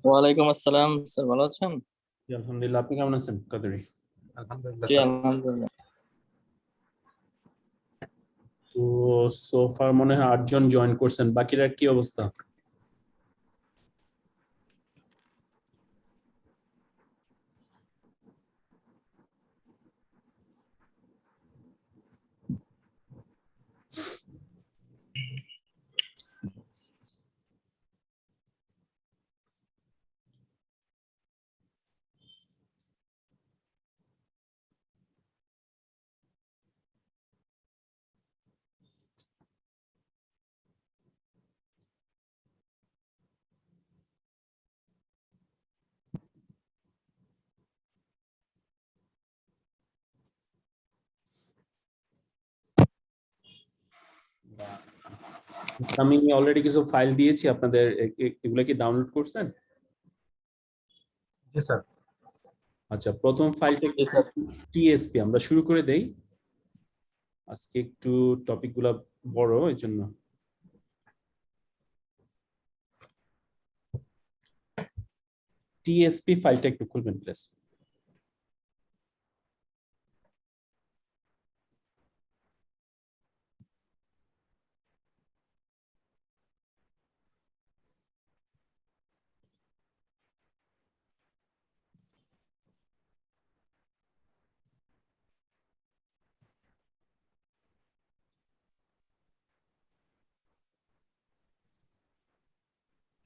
ওয়ালাইকুম আসসালাম স্যার, ভালো আছেন? জি, আলহামদুলিল্লাহ। আপনি কেমন আছেন কাদরি? আলহামদুলিল্লাহ জি স্যার। আলহামদুলিল্লাহ। তো সোফার মনে হয় 8 জন জয়েন করছেন, বাকিরা কি অবস্থা? আমি অলরেডি কিছু ফাইল দিয়েছি আপনাদের, এগুলা কি ডাউনলোড করছেন? জি স্যার। আচ্ছা, প্রথম ফাইলটা জি স্যার। টিএসপি। আমরা শুরু করে দেই, আজকে একটু টপিকগুলো বড়, এই জন্য। টিএসপি ফাইলটা একটু খুলবেন প্লিজ।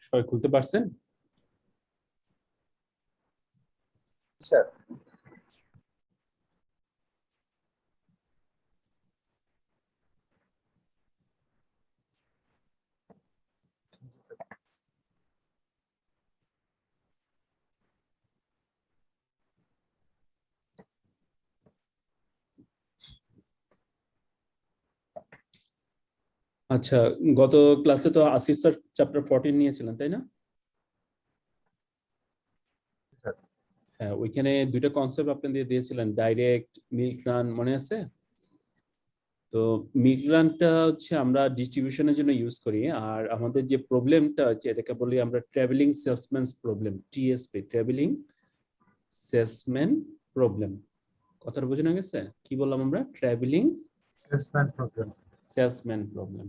সবাই খুলতে পারছেন? স্যার আচ্ছা, গত ক্লাসে তো আসিফ স্যার চ্যাপ্টার 14 নিয়েছিলেন, তাই না? স্যার। হ্যাঁ, ওইখানে দুইটা কনসেপ্ট আপনাদের দিয়েছিলেন, ডাইরেক্ট, মিল্ক রান, মনে আছে? তো মিল্ক রানটা হচ্ছে আমরা ডিস্ট্রিবিউশনের জন্য ইউজ করি, আর আমাদের যে প্রবলেমটা আছে এটাকে বলি আমরা travelling salesman's problem, TSP, travelling salesman problem. কথাটা বোঝানো গেছে? কি বললাম আমরা? Travelling salesman problem. Salesman problem.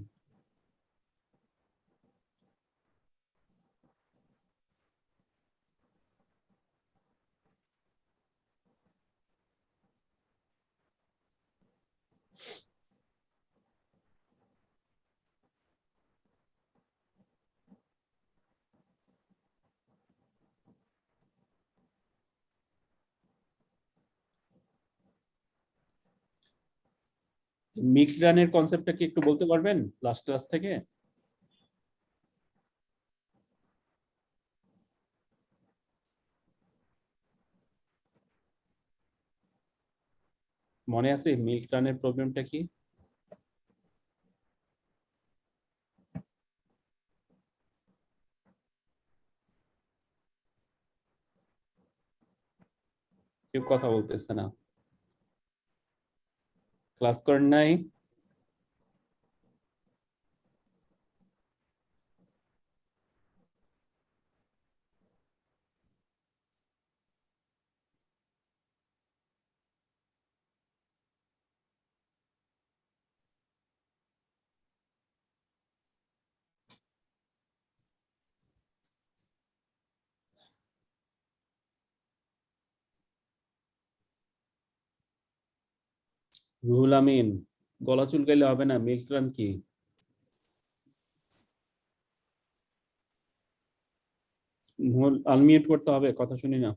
Milk রানের কনসেপ্টটা কি একটু বলতে পারবেন লাস্ট ক্লাস থেকে? মনে আছে মিল্ক রানের প্রবলেমটা কি? কেউ কথা বলতেছে না, ক্লাস করেন নাই? রুহুল আমিন, গলা চুলকাইলে হবে না, মিল্ক রান কি? আনমিউট করতে হবে, কথা শুনি না।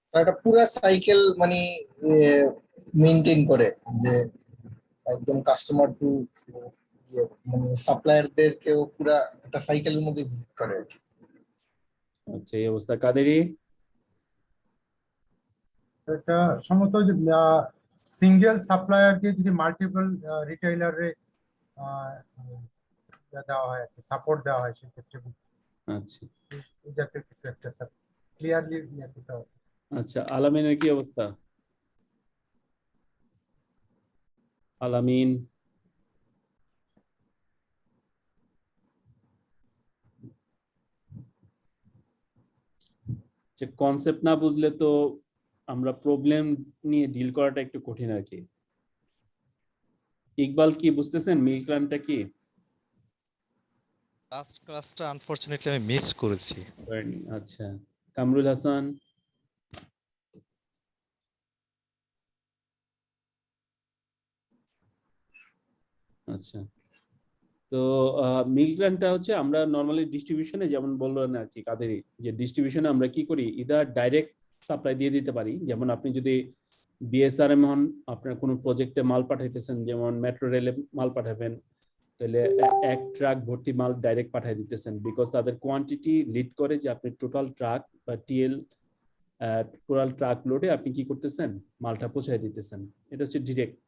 স্যার এটা পুরো সাইকেল মানে মেনটেন করে, যে একদম কাস্টমার টু মানে সাপ্লায়ারদেরকেও পুরো একটা সাইকেলের মধ্যে ভিজিট করে। আচ্ছা, এই অবস্থা। কাদেরি? এটা সম্ভবত যে সিঙ্গেল সাপ্লায়ারকে যদি মাল্টিপল রিটেইলারে দেওয়া হয়, সাপোর্ট দেওয়া হয়, সেক্ষেত্রে আচ্ছা এই জাতীয় কিছু একটা স্যার ক্লিয়ারলি করতে হবে। আচ্ছা, আলামিনের কি অবস্থা? আলামিন? যে কনসেপ্ট না বুঝলে তো আমরা প্রবলেম নিয়ে ডিল করাটা একটু কঠিন আর কি। ইকবাল কি বুঝতেছেন মিল্ক রানটা কি? লাস্ট ক্লাসটা আনফরচুনেটলি আমি মিস করেছি। আচ্ছা, কামরুল হাসান। আচ্ছা, তো মিল্ক রানটা হচ্ছে আমরা নরমালি ডিস্ট্রিবিউশনে যেমন বললেন আর কি কাদেরই, যে ডিস্ট্রিবিউশনে আমরা কি করি, ইদার ডাইরেক্ট সাপ্লাই দিয়ে দিতে পারি। যেমন আপনি যদি বিএসআরএম হন, আপনার কোনো প্রজেক্টে মাল পাঠাইতেছেন, যেমন মেট্রো রেলে মাল পাঠাবেন, তাহলে এক ট্রাক ভর্তি মাল ডাইরেক্ট পাঠাই দিতেছেন, বিকজ তাদের কোয়ান্টিটি লিড করে যে আপনি টোটাল ট্রাক বা টিএল টোটাল ট্রাক লোডে আপনি কি করতেছেন, মালটা পৌঁছায় দিতেছেন। এটা হচ্ছে ডিরেক্ট।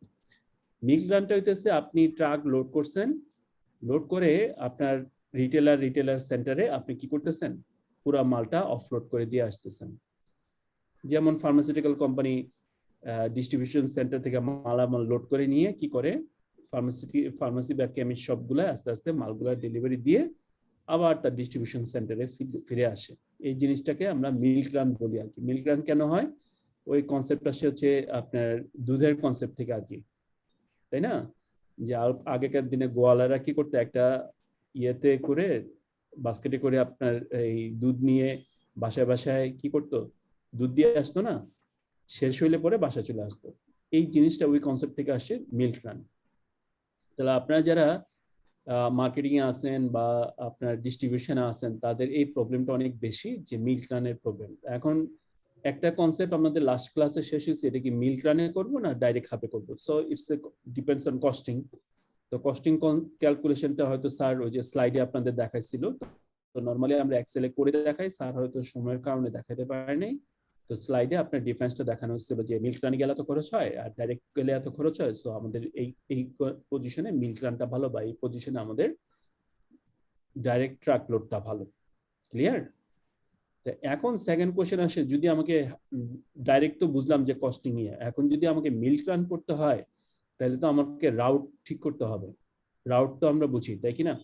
মিল্ক রানটা হইতেছে আপনি ট্রাক লোড করছেন, লোড করে আপনার রিটেলার সেন্টারে আপনি কি করতেছেন, পুরো মালটা অফলোড করে দিয়ে আসতেছেন। যেমন ফার্মাসিউটিক্যাল কোম্পানি ডিস্ট্রিবিউশন সেন্টার থেকে মালামাল লোড করে নিয়ে কি করে, ফার্মাসি বা কেমিস্ট শপগুলো আস্তে আস্তে মালগুলা ডেলিভারি দিয়ে আবার তার ডিস্ট্রিবিউশন সেন্টারে ফিরে আসে। এই জিনিসটাকে আমরা মিল্ক রান বলি আর কি। মিল্ক রান কেন হয়, ওই কনসেপ্ট আসে হচ্ছে আপনার দুধের কনসেপ্ট থেকে আর কি, তাই না? যে আগেকার দিনে গোয়ালারা কি করতো, একটা ইয়েতে করে বাস্কেটে করে আপনার এই দুধ নিয়ে বাসায় বাসায় কি করতো, দুধ দিয়ে আসতো না, শেষ হইলে পরে বাসা চলে আসতো। এই জিনিসটা ওই কনসেপ্ট থেকে আসে মিল্ক রান। তাহলে আপনারা যারা মার্কেটিং এ আছেন বা আপনার ডিস্ট্রিবিউশনে আছেন, তাদের এই প্রবলেমটা অনেক বেশি, যে মিল্ক রানের প্রবলেম। এখন একটা কনসেপ্ট আমাদের লাস্ট ক্লাসে শেষ হয়েছে, এটা কি মিল্ক রানে করবো না ডাইরেক্ট হাবে করবো। So it's depends on costing. তো কস্টিং ক্যালকুলেশনটা হয়তো স্যার ওই যে স্লাইডে আপনাদের দেখাইছিল, তো নরমালি আমরা এক্সেলে করে দেখাই, স্যার হয়তো সময়ের কারণে দেখাতে পারে নাই। তো স্লাইডে আপনার ডিফারেন্সটা দেখানো হচ্ছিল যে মিল্ক রান গেলে এত খরচ হয় আর ডাইরেক্ট গেলে এত খরচ হয়। সো আমাদের এই পজিশনে মিল্ক রানটা ভালো, বা এই পজিশনে আমাদের ডাইরেক্ট ট্রাক লোডটা ভালো। ক্লিয়ার? এখন সেকেন্ড কোশ্চেন আসে, যদি আমাকে ডাইরেক্ট তো বুঝলাম যে কস্টিং নিয়ে, এখন যদি আমাকে মিল্ক রান করতে হয় তাহলে তো আমাকে রাউট ঠিক করতে হবে। রাউট তো আমরা বুঝি, তাই কি না?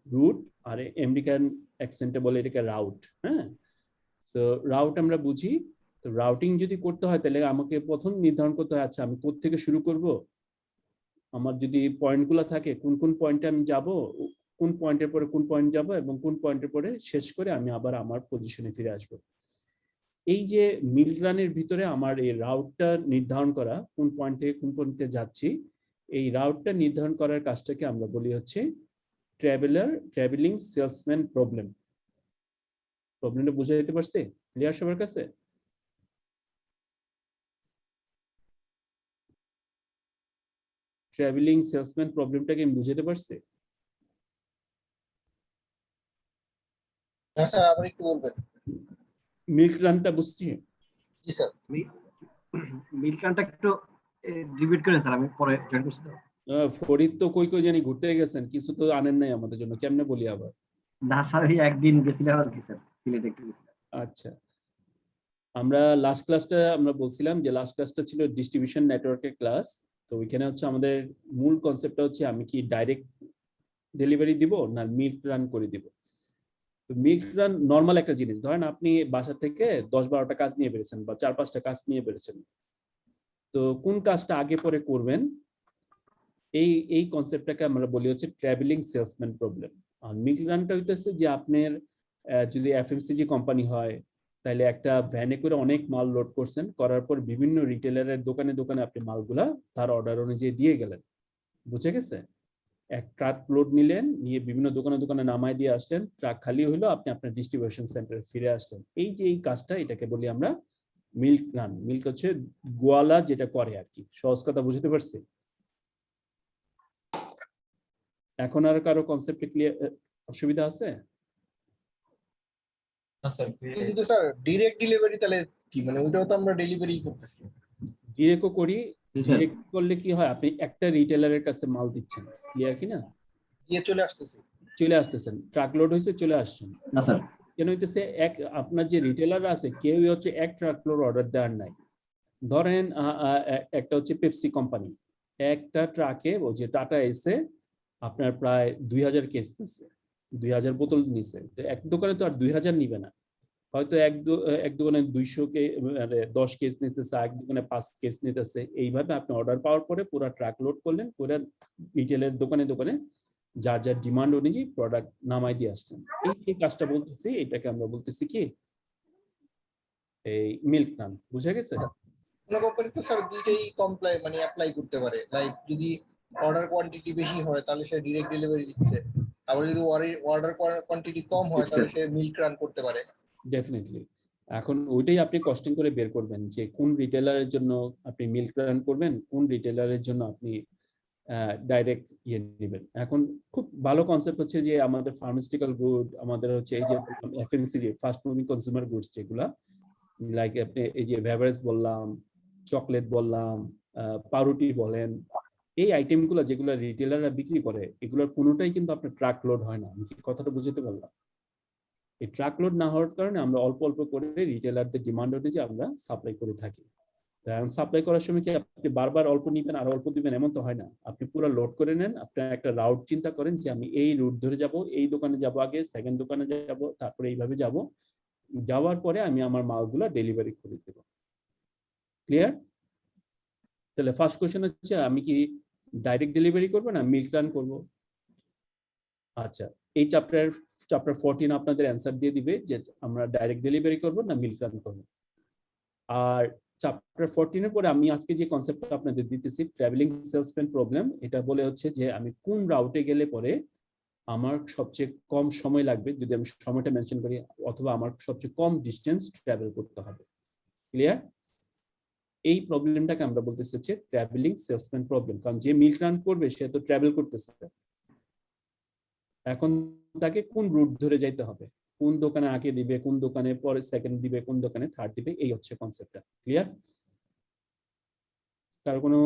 রুট আর আমেরিকান অ্যাকসেন্টে বলে এটাকে রাউট। হ্যাঁ, তো রাউট আমরা বুঝি। তো রাউটিং যদি করতে হয় তাহলে আমাকে প্রথম নির্ধারণ করতে হয়, আচ্ছা আমি কোথা থেকে শুরু করব, আমার যদি পয়েন্টগুলো থাকে কোন কোন পয়েন্টে আমি যাব, কোন পয়েন্টের পরে কোন পয়েন্ট যাব, এবং কোন পয়েন্টের পরে শেষ করে আমি আবার আমার পজিশনে ফিরে আসব। এই যে মিল্ক রানের ভিতরে আমার এই রাউটটা নির্ধারণ করা, কোন পয়েন্ট থেকে কোন পয়েন্টে যাচ্ছি, এই রাউটটা নির্ধারণ করার কাজটাকে আমরা বলি হচ্ছে ট্রাভেলিং সেলসম্যান প্রবলেম। প্রবলেমটা বুঝে যেতে পারছে? ক্লিয়ার সবার কাছে? ট্রাভেলিং সেলসম্যান প্রবলেমটাকে আমি বুঝাতে পারছি? হ্যাঁ স্যার, আবার একটু বলবেন। মিল্ক রানটা বুঝছি? জি স্যার। মিল্ক রানটা একটু রিপিট করেন স্যার, আমি পরে জয়েন করছি তো। ফরিদ তো কই কই জানি ঘুরতে গেছেন, কিছু তো আনেন নাই আমাদের জন্য, কেমনে বলি আবার? না স্যার, এই একদিন গেছিলাম আর কি স্যার, সিলেটে একটু গেছিলাম। আচ্ছা, আমরা লাস্ট ক্লাসটা আমরা বলছিলাম যে লাস্ট ক্লাসটা ছিল ডিস্ট্রিবিউশন নেটওয়ার্কের ক্লাস। তো ওইখানে হচ্ছে আমাদের মূল কনসেপ্টটা হচ্ছে আমি কি ডাইরেক্ট ডেলিভারি দিব না মিল্ক রান করে দিব। তো মিল্ক রান নর্মাল একটা জিনিস, ধরেন আপনি বাসা থেকে 10-12টা কাজ নিয়ে বেরোছেন বা 4-5টা কাজ নিয়ে বেরোছেন, তো কোন কাজটা আগে পরে করবেন, এই কনসেপ্টটাকে আমরা বলি হচ্ছে ট্রাভেলিং সেলসম্যান প্রবলেম। আর মিল্ক রানটা হইতেছে যে আপনার যদি এফএমসিজি কোম্পানি হয়, তাহলে একটা ভ্যানে করে অনেক মাল লোড করছেন, করার পর বিভিন্ন রিটেলারের দোকানে দোকানে আপনি মালগুলা তার অর্ডার অনুযায়ী দিয়ে গেলেন। বুঝে গেছে? এক ট্রাক লোড নিলেন, নিয়ে বিভিন্ন দোকানে দোকানে নামায় দিয়ে আসলেন, ট্রাক খালি হইলো, আপনি আপনার ডিস্ট্রিবিউশন সেন্টারে ফিরে আসলেন। এই যে এই কাজটা, এটাকে বলি আমরা মিল্ক রান। মিল্ক হচ্ছে গোয়ালা যেটা করে আর কি, সহজ কথা বুঝতে পারছি? এখন আর কারো কনসেপ্টে ক্লিয়ার অসুবিধা আছে? কিন্তু স্যার ডিরেক্ট ডেলিভারি তাহলে কি, মানে ওইটাও তো আমরা ডেলিভারি করতেছি। ডিরেক্টও করি। জি স্যার। ডিরেক্ট করলে কি হয়, আপনি একটা রিটেলারের কাছে মাল দিচ্ছেন, ক্লিয়ার কি না? দিয়ে চলে আসতেছি। চলে আসতেছেন, ট্রাক লোড হয়েছে, চলে আসছেন। না স্যার, কেন হইতেছে, আপনার যে রিটেলার আছে কেউই হচ্ছে এক ট্রাক লোড অর্ডার দেওয়ার নাই। ধরেন একটা হচ্ছে পেপসি কোম্পানি, একটা ট্রাকে ওই যে টাটা এসে আপনার প্রায় 2000 কেস নিছে, 2000 বোতল নিছে। তো এক দোকানে তো আর 2000 নিবে না, হয়তো এক দোকানে 200 কে 10 কেস নিতেছে, এক দোকানে 5 কেস নিতেছে। এইভাবে আপনি অর্ডার পাওয়ার পরে পুরো ট্রাক লোড করলেন, পুরো রিটেলের দোকানে দোকানে যার যার ডিমান্ড অনুযায়ী প্রোডাক্ট নামাই দিয়ে আসছেন। এই কাজটা বলতেছি, এটাকে আমরা বলতেছি কি এই মিল্ক রান। বুঝা গেছে? কোনো কোম্পানি তো স্যার দুইটাই কমপ্লাই মানে অ্যাপ্লাই করতে পারে, লাইক যদি অর্ডার কোয়ান্টিটি বেশি হয় তাহলে সে ডিরেক্ট ডেলিভারি দিচ্ছে, আবার যদি অর্ডার কোয়ান্টিটি কম হয় তাহলে সে মিল্ক রান করতে পারে। ডেফিনেটলি। এখন ওইটাই আপনি কস্টিং করে বের করবেন যে কোন রিটেলারের জন্য আপনি মিল্ক রান করবেন, কোন রিটেলারের জন্য আপনি ডাইরেক্ট ইয়ে নেবেন। এখন খুব ভালো কনসেপ্ট হচ্ছে যে আমাদের ফার্মাসিউটিক্যাল গুড, আমাদের হচ্ছে এই যে FMCG fast moving consumer goods, যেগুলা লাইক আপনি এই যে বেভারেজ বললাম, চকলেট বললাম, পাউরুটি বলেন, এই আইটেমগুলো যেগুলো রিটেলাররা বিক্রি করে, এগুলোর কোনোটাই কিন্তু আপনার ট্রাক লোড হয় না। আমি কি কথাটা বুঝতে পারলাম? এই ট্রাক লোড না হওয়ার কারণে আমরা অল্প অল্প করে রিটেলারদের ডিমান্ড অনুযায়ী আমরা সাপ্লাই করে থাকি। এখন সাপ্লাই করার সময় কি আপনি বারবার অল্প নিবেন আর অল্প দিবেন এমন তো হয় না। আপনি পুরো লোড করে নেন, আপনি একটা রাউট চিন্তা করেন যে আমি এই রুট ধরে যাব, এই দোকানে যাব, আগে সেকেন্ড দোকানে যাব, তারপরে এইভাবে যাব, যাওয়ার পরে আমি আমার মালগুলো ডেলিভারি করে দেব। ক্লিয়ার? তাহলে ফার্স্ট কোশ্চেন হচ্ছে আমি কি ডাইরেক্ট ডেলিভারি করবো না মিল্ক রান করবো? আচ্ছা, এই চ্যাপ্টার 14 আপনাদের অ্যান্সার দিয়ে দিবে যে আমরা ডাইরেক্ট ডেলিভারি করবো না মিল্ক রান করবো। আর চ্যাপ্টার 14 এর পরে আমি আজকে যে কনসেপ্টটা আপনাদের দিতেছি ট্রাভেলিং সেলসম্যান প্রবলেম, এটা বলে হচ্ছে যে আমি কোন রাউটে গেলে পরে আমার সবচেয়ে কম সময় লাগবে, যদি আমি সময়টা মেনশন করি, অথবা আমার সবচেয়ে কম ডিস্টেন্স ট্রাভেল করতে হবে। ক্লিয়ার? এই প্রবলেমটাকে আমরা বলতেছি হচ্ছে ট্রাভেলিং সেলসম্যান প্রবলেম, কারণ যে মিল্ক রান করবে সে তো ট্রাভেল করতেছে। এখন তাকে কোন রুট ধরে যাইতে হবে, কোন দোকানে আগে দিবে, কোন দোকানে পরে সেকেন্ড দিবে, কোন দোকানে থার্ড দিবে, এই হচ্ছে কনসেপ্টটা। ক্লিয়ার? কার কোনো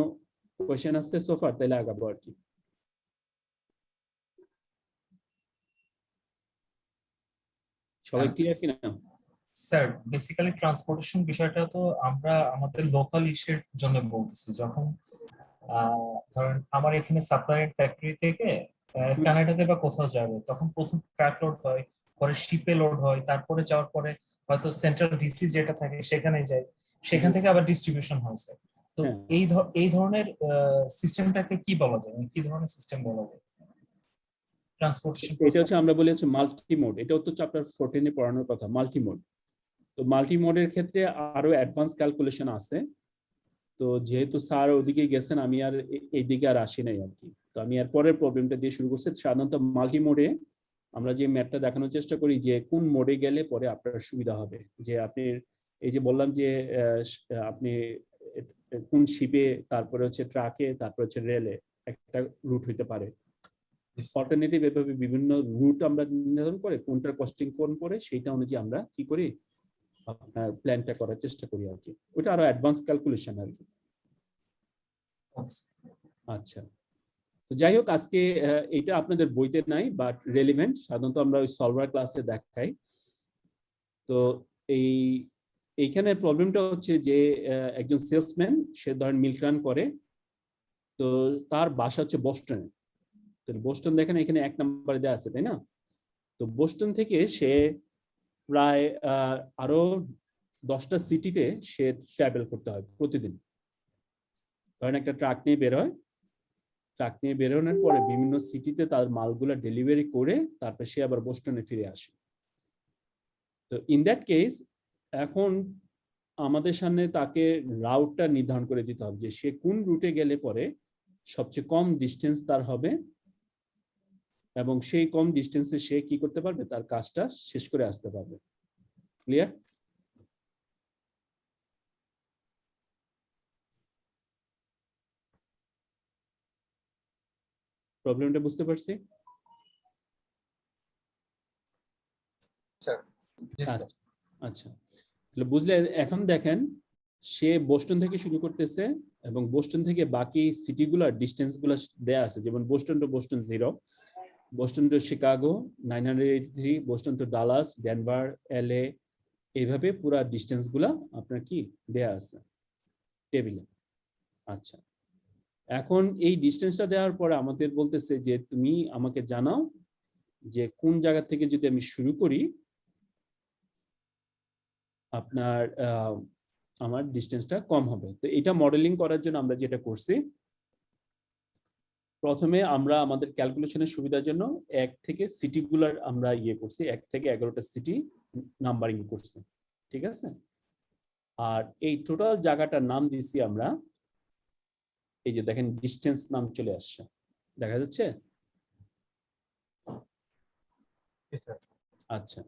কোয়েশ্চেন আসছে সোফার? তাহলে আগাবো আর কি। সবাই ক্লিয়ার কিনা? স্যার বেসিক্যালি ট্রান্সপোর্টেশন বিষয়টা তো আমরা আমাদের লোকাল ইস্যুর জন্য বলতেছি। যখন ধরেন আমার এখানে সাপ্লায়ার ফ্যাক্টরি থেকে কানাডাতে বা কোথাও যাবে, তখন প্রথম ট্রাক লোড হয়, পরে শিপে লোড হয়, তারপরে যাওয়ার পরে হয়তো সেন্ট্রাল ডিসি যেটা থাকে সেখানে যায়, সেখান থেকে আবার ডিস্ট্রিবিউশন হয় স্যার। তো এই ধরনের সিস্টেমটাকে কি বলা যায়, কি ধরনের সিস্টেম বলা যায় ট্রান্সপোর্টেশন? এটা হচ্ছে আমরা বলি হচ্ছে মাল্টি মোড। এটাও তো চ্যাপ্টার 14 এ পড়ানোর কথা, মাল্টি মোড। তো মাল্টি মোডের ক্ষেত্রে আরো অ্যাডভান্স ক্যালকুলেশন আছে। তো যেহেতু স্যার ওদিকে গেছেন, আমি আর এইদিকে আর আসি নাই আর কি। তো আমি এর পরের প্রবলেমটা দিয়ে শুরু করছি। সাধারণত মাল্টি মোডে আমরা যে ম্যাপটা দেখানোর চেষ্টা করি যে কোন মোডে গেলে পরে আপনার সুবিধা হবে। যে আপনি এই যে বললাম যে আপনি কোন শিপে, তারপরে হচ্ছে ট্রাকে, তারপরে হচ্ছে রেলে একটা রুট হইতে পারে। অল্টারনেটিভ এভাবে বিভিন্ন রুট আমরা নির্ধারণ করে কোনটার কস্টিং কোন পড়ে সেইটা অনুযায়ী আমরা কি করি আপনার প্ল্যানটা করার চেষ্টা করি আর কি। ওটা আরো অ্যাডভান্স ক্যালকুলেশন আর কি। আচ্ছা, তো যাই হোক আজকে এটা আপনাদের বইতে নাই, বাট রেলিভেন্ট। সাধারণত আমরা ওই সলভার ক্লাসে দেখাই। তো এইখানে প্রবলেমটা হচ্ছে যে একজন সেলসম্যান, সে ধরেন মিল্ক রান করে, তো তার বাসা হচ্ছে বস্টনে। তো বোস্টন দেখেন এখানে 1 নম্বরে দেওয়া আছে, তাই না? তো বোস্টন থেকে সে প্রায় আরো 10টা সিটিতে সে ট্রাভেল করতে হয় প্রতিদিন। ধরেন একটা ট্রাক নিয়ে বের হয়, ট্রাক নিয়ে বেরোনোর পরে বিভিন্ন সিটিতে তার মালগুলা ডেলিভারি করে তারপর সে আবার বোস্টনে ফিরে আসে। তো ইন দ্যাট কেস এখন আমাদের সামনে তাকে রাউটটা নির্ধারণ করে দিতে হবে যে সে কোন রুটে গেলে পরে সবচেয়ে কম ডিস্টেন্স তার হবে, এবং সেই কম ডিস্টেন্সে সে কি করতে পারবে, তার কাজটা শেষ করে আসতে পারবে। ক্লিয়ার? প্রবলেমটা বুঝতে পারছি? আচ্ছা, তাহলে বুঝলে এখন দেখেন সে বোস্টন থেকে শুরু করতেছে এবং বোস্টন থেকে বাকি সিটিগুলোর ডিস্টেন্সগুলো দেয়া আছে। যেমন Boston to Boston 0, Boston to Chicago 983, Boston to Dallas, Denver, LA, এইভাবে পুরা ডিস্টেন্সগুলো আপনার কি দেয়া আছে টেবিলে। আচ্ছা, এখন এই ডিস্টেন্সটা দেওয়ার পরে আমাদের বলতেছে যে তুমি আমাকে জানাও যে কোন জায়গা থেকে যদি আমি শুরু করি আপনার আমার ডিস্টেন্সটা কম হবে। তো এটা মডেলিং করার জন্য আমরা যেটা করছি, প্রথমে আমরা আমাদের ক্যালকুলেশনের সুবিধার জন্য 1 থেকে সিটিগুলার আমরা করছি, 1 থেকে 11টা সিটি নাম্বারিং করছি, ঠিক আছে। আর এই টোটাল জায়গাটার নাম দিছি আমরা, এই যে দেখেন ডিস্টেন্স নাম চলে আসছে, দেখা যাচ্ছে? Yes, sir. আচ্ছা,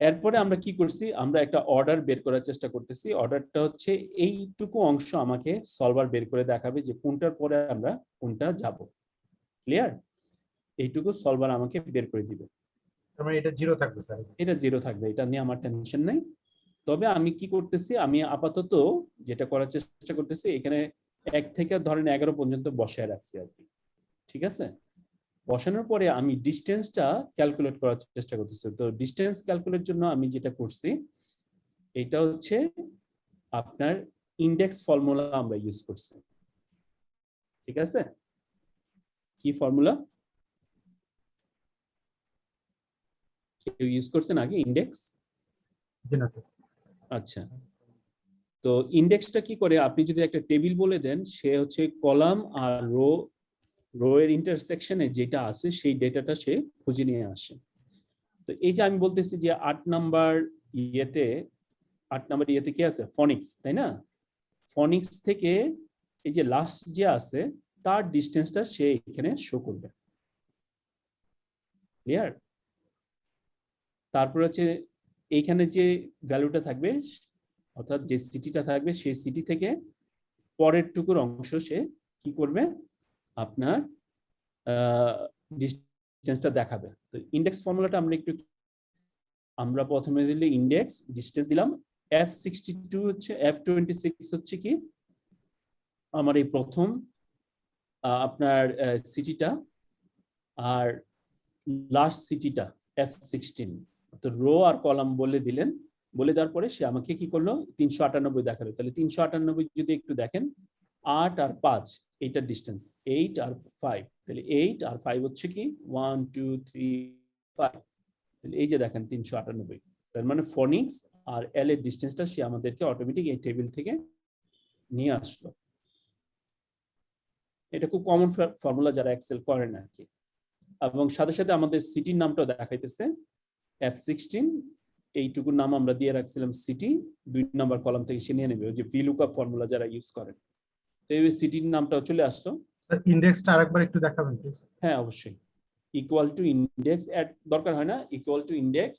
এরপরে আমরা কি করছি, আমরা একটা অর্ডার বের করার চেষ্টা করতেছি। অর্ডারটা হচ্ছে এইটুকু অংশ আমাকে সলভার বের করে দেখাবে যে কোনটার পরে আমরা কোনটা যাব। ক্লিয়ার? এইটুকু সলভার আমাকে বের করে দিবে। তার মানে এটা 0 থাকবে স্যার। এটা 0 থাকবে, এটা নিয়ে আমার টেনশন নাই। তবে আমি কি করতেছি, আমি আপাতত যেটা করার চেষ্টা করতেছি, এখানে 1 থেকে ধরেন 11 পর্যন্ত বসায় রাখছি আর কি, ঠিক আছে। বসানোর পরে আমি ডিস্টেন্সটা ক্যালকুলেট করার চেষ্টা করতেছি। তো ডিস্টেন্স ক্যালকুলেট জন্য আমি যেটা করছি, এটা হচ্ছে আপনার ইন্ডেক্স ফর্মুলা আমরা ইউজ করছি, ঠিক আছে। কি ফর্মুলা কেউ ইউজ করছেন আগে? ইন্ডেক্স। জি না স্যার। আচ্ছা, তো ইন্ডেক্সটা কি করে, আপনি যদি একটা টেবিল বলে দেন, সে হচ্ছে কলাম আর রো এর ইন্টারসেকশনে যেটা আছে সেই ডেটাটা সে খুঁজে নিয়ে আসে। তো এই যে আমি বলতেছি যে 8 নাম্বার ইয়েতে কি আছে, ফনিক্স, তাই না? ফনিক্স থেকে এই যে লাস্ট যে আছে তার ডিস্টেন্সটা সে এখানে শো করবে। ক্লিয়ার? তারপর হচ্ছে এইখানে যে ভ্যালুটা থাকবে, অর্থাৎ যে সিটিটা থাকবে, সেই সিটি থেকে পরের টুকুর অংশ সে কি করবে, আপনার ডিস্টেন্সটা দেখাবে। তো ইন্ডেক্স ফর্মুলাটা আমরা প্রথমে দিলে ইন্ডেক্স ডিস্টেন্স দিলাম, F62 হচ্ছে, F26 হচ্ছে কি আমার এই প্রথম আপনার সিটিটা, আর লাস্ট সিটিটা F16। তো রো আর কলাম বলে দিলেন, বলে দেওয়ার পরে সে আমাকে কি করলো, 398 দেখালো। তাহলে 398 যদি একটু দেখেন, 8 আর 5 এইটার ডিস্টেন্স, 8 আর 5, তাহলে 8 আর 5 হচ্ছে কি 1 2 3 5। তাহলে এই যে দেখেন 398, তার মানে ফনিক্স আর এল এর ডিস্টেন্সটা সে আমাদেরকে অটোমেটিক এই টেবিল থেকে নিয়ে আসলো। এটা খুব কমন ফর্মুলা যারা এক্সেল করেন আর কি। এবং সাথে সাথে আমাদের সিটির নামটাও দেখাইতেছে, F16 এইটুকুর নাম আমরা দিয়ে রাখছিলাম সিটি, 2 নম্বর কলাম থেকে সে নিয়ে নেবে, ওই যে VLOOKUP ফর্মুলা যারা ইউজ করেন। তো এই সিটির নামটাও চলে আসলো। স্যার ইনডেক্সটা আরেকবার একটু দেখাবেন প্লিজ। হ্যাঁ অবশ্যই, ইকুয়াল টু ইন্ডেক্স এড দরকার হয় না, ইকুয়াল টু ইন্ডেক্স,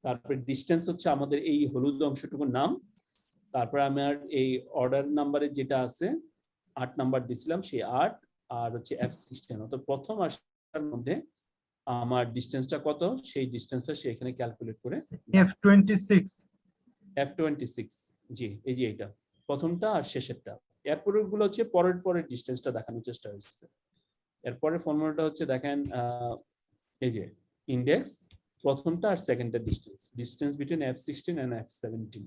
তারপরে ডিস্টেন্স হচ্ছে আমাদের এই হলুদ অংশটুকুর নাম, তারপরে আমার এই অর্ডার নাম্বারে যেটা আছে 8 নাম্বার দিছিলাম, সেই 8 আর হচ্ছে F16, অর্থাৎ প্রথম আর শেষের মধ্যে আমার ডিস্টেন্সটা কত, সেই ডিস্টেন্সটা সে এখানে ক্যালকুলেট করে। F26 জি, এই যে এটা প্রথমটা আর শেষেরটা। এরপরের গুলো হচ্ছে পরের ডিস্টেন্সটা দেখানোর চেষ্টা হচ্ছে। এরপরের ফর্মুলাটা হচ্ছে দেখেন, এই যে ইন্ডেক্স প্রথমটা আর সেকেন্ডের distance between F16 and F17।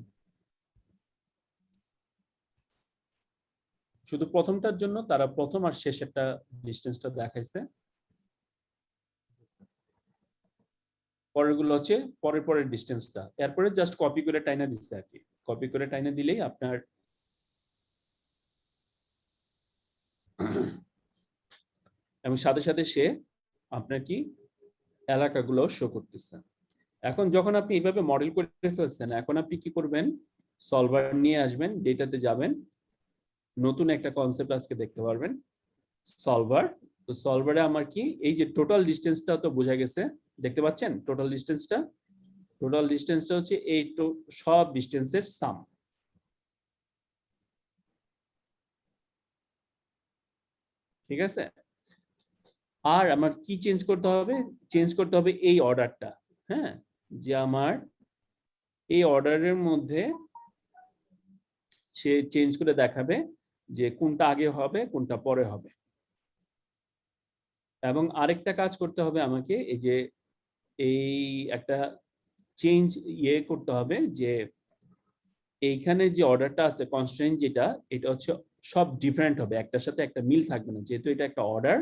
শুধু প্রথমটার জন্য তারা প্রথম আর শেষেরটা ডিস্টেন্সটা দেখাইছে। পরেরগুলো হচ্ছে পরের ডিস্টেন্সটা, এরপরে জাস্ট কপি করে টাইনা দিচ্ছে আর কি। কপি করে টাইনা দিলেই আপনার এবং সাথে সাথে সে আপনার কি এলাকাগুলো শো করতেছে। এখন যখন আপনি এইভাবে মডেল করে ফেলছেন, এখন আপনি কি করবেন, সলভার নিয়ে আসবেন, ডেটাতে যাবেন, নতুন একটা কনসেপ্ট আজকে দেখতে পারবেন, সলভার। তো সলভারে আমার কি এই যে টোটাল ডিস্টেন্সটা তো বোঝা গেছে, দেখতে পাচ্ছেন টোটাল ডিস্টেন্সটা হচ্ছে এই সব ডিস্টেন্সের সাম। ঠিক আছে, আর আমার কি চেঞ্জ করতে হবে, এই অর্ডারটা। হ্যাঁ, যে আমার এই অর্ডারের মধ্যে সে চেঞ্জ করে দেখাবে যে কোনটা আগে হবে কোনটা পরে হবে। এবং আরেকটা কাজ করতে হবে আমাকে, এই যে এই একটা চেঞ্জ করতে হবে, যে এইখানে যে অর্ডারটা আছে কনস্ট্রেন্ট যেটা, এটা হচ্ছে সব ডিফারেন্ট হবে, একটার সাথে একটা মিল থাকবে না, যেহেতু এটা একটা অর্ডার।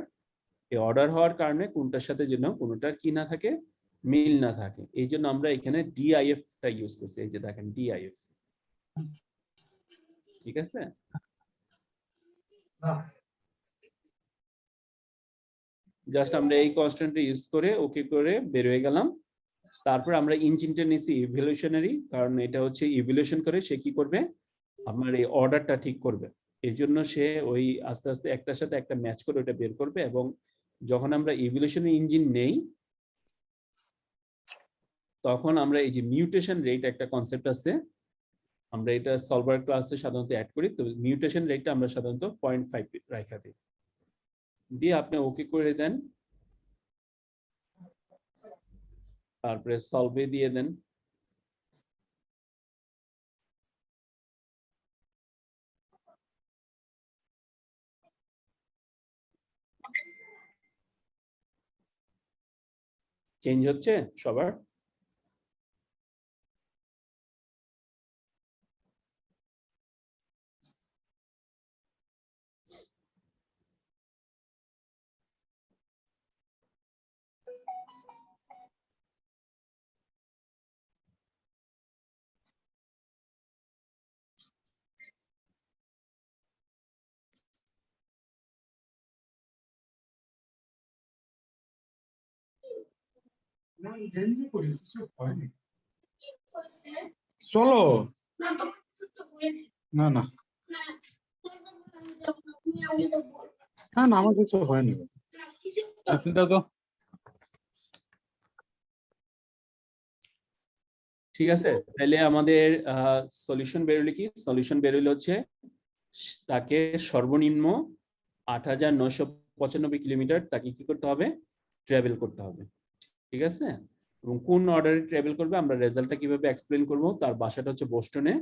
এই অর্ডার হওয়ার কারণে কোনটার সাথে যেন কোনোটার কি না থাকে, মিল না থাকে, এই জন্য আমরা এখানে ডিআইএফ টা ইউজ করছি। এই যে দেখেন ডিআইএফ, ঠিক আছে। জাস্ট আমরা এই কনস্ট্যান্টটা ইউজ করে ওকে করে বের হয়ে গেলাম। তারপর আমরা ইঞ্জিনটা নিছি ইভ্যালুয়েশনারি, কারণ এটা হচ্ছে ইভ্যালুয়েশন করে সে কি করবে, আপনার এই অর্ডারটা ঠিক করবে। এই জন্য সে ওই আস্তে আস্তে একটার সাথে একটা ম্যাচ করে ওটা বের করবে। এবং যখন আমরা ইভ্যালুয়েশনারি ইঞ্জিন নেই, তখন আমরা এই যে মিউটেশন রেট একটা কনসেপ্ট আছে, আমরা এটা সলভার ক্লাসে সাধারণত অ্যাড করি। তো মিউটেশন রেটটা আমরা সাধারণত 0.5 রাখা দিই, দিয়ে আপনি ওকে করে দেন, তারপরে সলভে দিয়ে দেন। চেঞ্জ হচ্ছে সবার? চলো না না না না আমার কিছু হয়নি চিন্তা তো। ঠিক আছে, তাহলে আমাদের সলিউশন বেরোলে কি? সলিউশন বেরোলে হচ্ছে তাকে সর্বনিম্ন 8,995 কিলোমিটার তাকে কি করতে হবে, ট্রাভেল করতে হবে। ঠিক আছে, এবং কোন অর্ডারে ট্রাভেল করবে আমরা রেজাল্টটা কিভাবে এক্সপ্লেন করব। তার বাসাটা হচ্ছে বোস্টনে,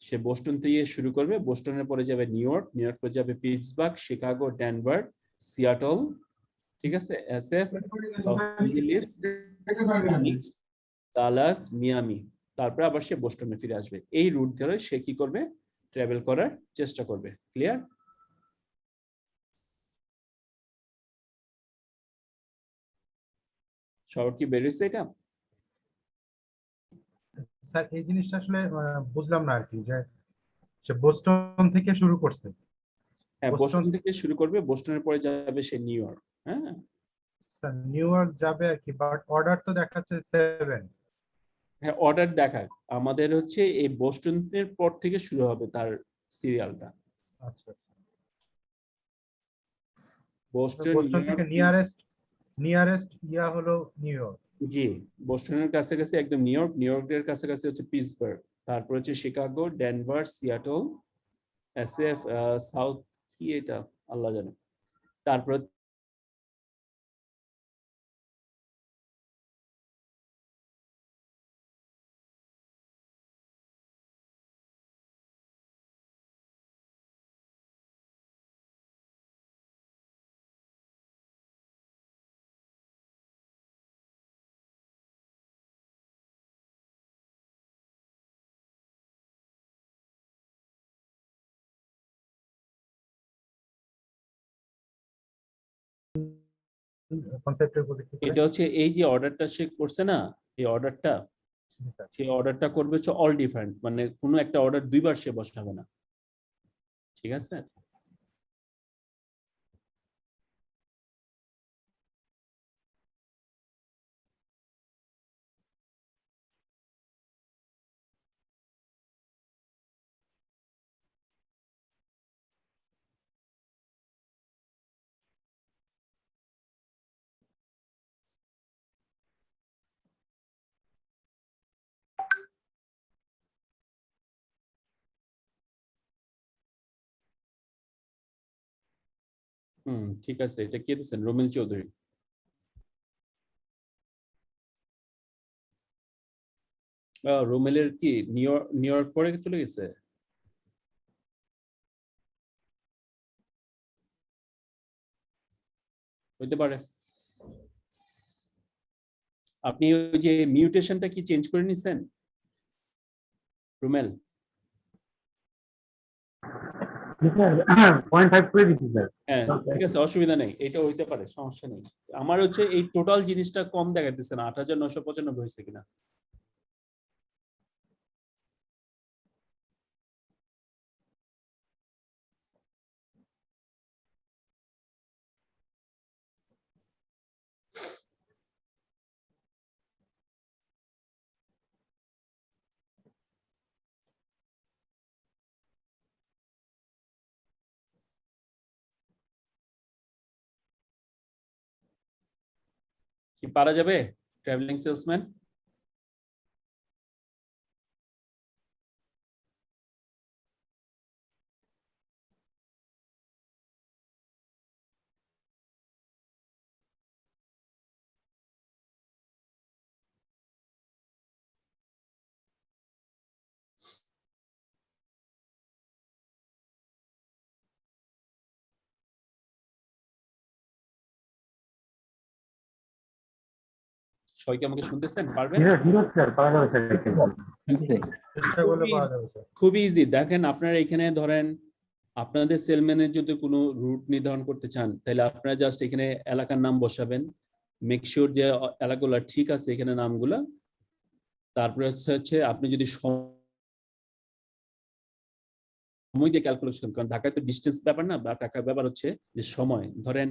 সে বোস্টন থেকে শুরু করবে, বোস্টনের পরে যাবে নিউ ইয়র্ক, নিউ ইয়র্ক পরে যাবে পিটসবার্গ, শিকাগো, ডেনভার, সিয়াটল, ঠিক আছে, SF, loss Angeles, Dallas, Miami, তারপরে আবার সে বোস্টনে ফিরে আসবে। এই রুট ধরে সে কি করবে, ট্রাভেল করার চেষ্টা করবে। ক্লিয়ার? সবার কি বেরিয়েছে এটা? স্যার এই জিনিসটা আসলে বুঝলাম না আর কি, যে সে বোস্টন থেকে শুরু করছে। হ্যাঁ, বোস্টন বোস্টন থেকে শুরু করবে, বোস্টনের পরে যাবে সে নিউ ইয়র্ক। হ্যাঁ, স্যার নিউ ইয়র্ক যাবে আর কি, বাট অর্ডার তো দেখাচ্ছে 7। হ্যাঁ অর্ডার দেখাক, আমাদের হচ্ছে এই বোস্টনের পর থেকে শুরু হবে তার সিরিয়ালটা। আচ্ছা, বোস্টন, বোস্টন নিউ থেকে ইয়র্ক, নিয়ারেস্ট ইয়া হলো নিউ ইয়র্ক। জি, বোস্টনের কাছাকাছি একদম নিউ ইয়র্ক, নিউ ইয়র্কের কাছাকাছি হচ্ছে পিটসবার্গ, তারপর হচ্ছে Chicago, Denver, Seattle, SF, south কি এটা আল্লাহ জানে, তারপর কনসেপ্টের উপর ভিত্তি করে। এটা হচ্ছে এই যে অর্ডারটা সে করছে না, এই অর্ডারটা, জি, স্যার। সেই অর্ডারটা করবে হচ্ছে অল ডিফারেন্ট, মানে কোনো একটা অর্ডার দুইবার সে বসাবে না। ঠিক আছে, ঠিক আছে। এটা কে দিচ্ছেন? রোমেল চৌধুরী। রোমেলের কি নিউ ইয়র্ক পরে চলে গেছে? হইতে পারে। আপনি ওই যে মিউটেশনটা কি চেঞ্জ করে নিছেন রোমেল? 0.5 করে দিচ্ছি স্যার। হ্যাঁ ঠিক আছে, অসুবিধা নেই, এটা হইতে পারে, সমস্যা নেই। আমার হচ্ছে এই টোটাল জিনিসটা কম দেখাইতেছে না, 8,995 হয়েছে কিনা। কি পারা যাবে ট্রাভেলিং সেলসম্যান? সবাই কি আমাকে শুনতেছেন? পারবেন? চেষ্টা করলে পাওয়া যাবে স্যার। খুবই ইজি। দেখেন আপনারা এখানে ধরেন আপনাদের সেলম্যানের যদি কোনো রুট নির্ধারণ করতে চান, তাহলে আপনারা জাস্ট এখানে এলাকার নাম বসাবেন, মেক শিওর যে এলাকাগুলো ঠিক আছে এখানে নামগুলা। তারপরে হচ্ছে আপনি যদি সময় দিয়ে ক্যালকুলেশন করেন, ঢাকায় তো ডিস্টেন্স ব্যাপার না, বা ঢাকার ব্যাপার হচ্ছে যে সময়, ধরেন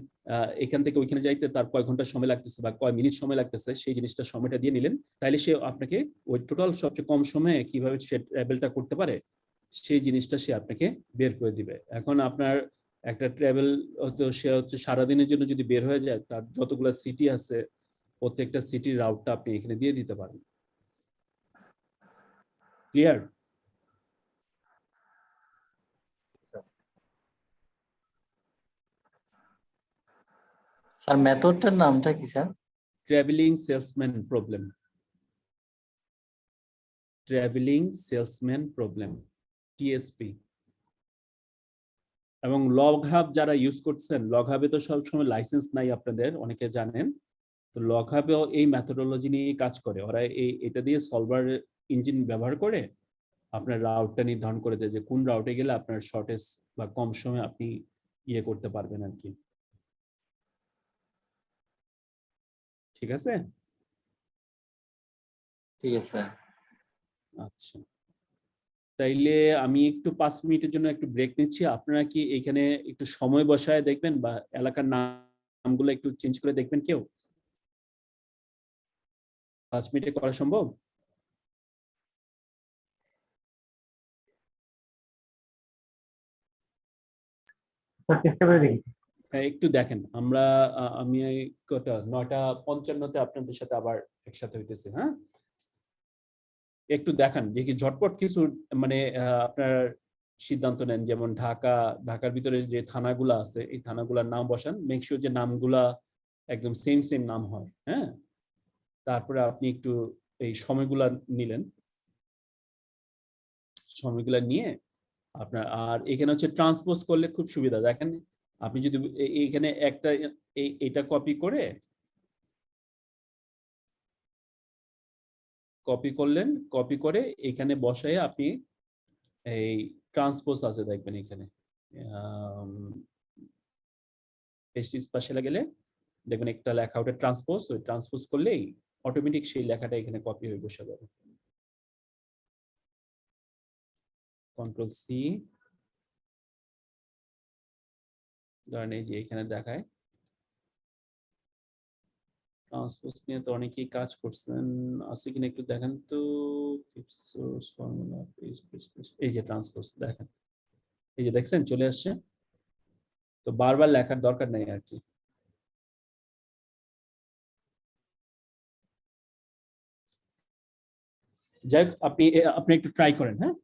এখান থেকে ওইখানে যাইতে তার কয় ঘন্টা সময় লাগতেছে বা কয় মিনিট সময় লাগতেছে, সেই জিনিসটা সময়টা দিয়ে নিলেন, তাইলে সে আপনাকে ওই টোটাল সবচেয়ে কম সময়ে কিভাবে সে ট্রাভেলটা করতে পারে সেই জিনিসটা সে আপনাকে বের করে দিবে। এখন আপনার একটা ট্রাভেল হয়তো সে হচ্ছে সারাদিনের জন্য যদি বের হয়ে যায়, তার যতগুলো সিটি আছে প্রত্যেকটা সিটির রাউটটা আপনি এখানে দিয়ে দিতে পারেন। ক্লিয়ার? স্যার মেথডটার নামটা কি sir? Travelling salesman problem. Travelling salesman problem, TSP. এবং লগ হাব যারা ইউজ করছেন, লগ হাবে তো সবসময় লাইসেন্স নাই, আপনাদের অনেকে জানেন। তো লগ হাবেও এই মেথোডোলজি নিয়ে কাজ করে ওরা, এটা দিয়ে সলভার ইঞ্জিন ব্যবহার করে আপনার রাউটটা নির্ধারণ করে দেয় যে কোন রাউটে গেলে আপনার শর্টেজ বা কম সময়ে আপনি ইয়ে করতে পারবেন আর কি। ঠিক আছে? ঠিক আছে স্যার। আচ্ছা, তাইলে আমি একটু 5 মিনিটের জন্য একটু ব্রেক নিচ্ছি। আপনারা কি এখানে একটু সময় বসায় দেখবেন বা এলাকার নামগুলো একটু চেঞ্জ করে দেখবেন কেউ? 5 মিনিটে করা সম্ভব? চেষ্টা করে দেখি। হ্যাঁ একটু দেখেন। আমরা আমি কটা 9:55-তে আপনাদের সাথে আবার একসাথে হইতেছি। হ্যাঁ একটু দেখান যে কি ঝটপট কিছু মানে আপনার সিদ্ধান্ত নেন, যেমন ঢাকার ভিতরে যে থানাগুলো আছে এই থানাগুলোর নাম বসান, মেক শিওর যে নামগুলা একদম সেম সেম নাম হয়। হ্যাঁ তারপরে আপনি একটু এই সময়গুলা নিলেন, সময়গুলা নিয়ে আপনার, আর এখানে হচ্ছে ট্রান্সপোজ করলে খুব সুবিধা। দেখেন আপনি যদি এইখানে একটা এটা কপি করে কপি করলেন, কপি করে এখানে বসায় আপনি এই ট্রান্সপোজ আছে দেখবেন এখানে পেস্ট স্পেশালে গেলে দেখবেন একটা লেখা ওটা ট্রান্সপোজ, ওই ট্রান্সপোজ করলেই অটোমেটিক সেই লেখাটা এখানে কপি হয়ে বসে যাবে। কন্ট্রোল সি, ধরেন এই যে এখানে দেখায় ট্রান্সপোজ নিয়ে তো অনেকেই কাজ করছেন, আছে কিনা একটু দেখেন তো। এই যে ট্রান্সপোজ দেখেন, এই যে দেখছেন চলে আসছে। তো বারবার লেখার দরকার নেই আর কি। যাই হোক, আপনি একটু ট্রাই করেন। হ্যাঁ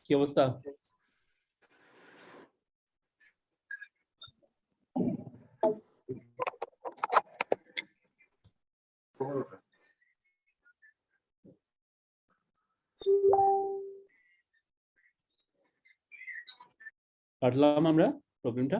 কি অবস্থা? পারলাম আমরা প্রবলেমটা?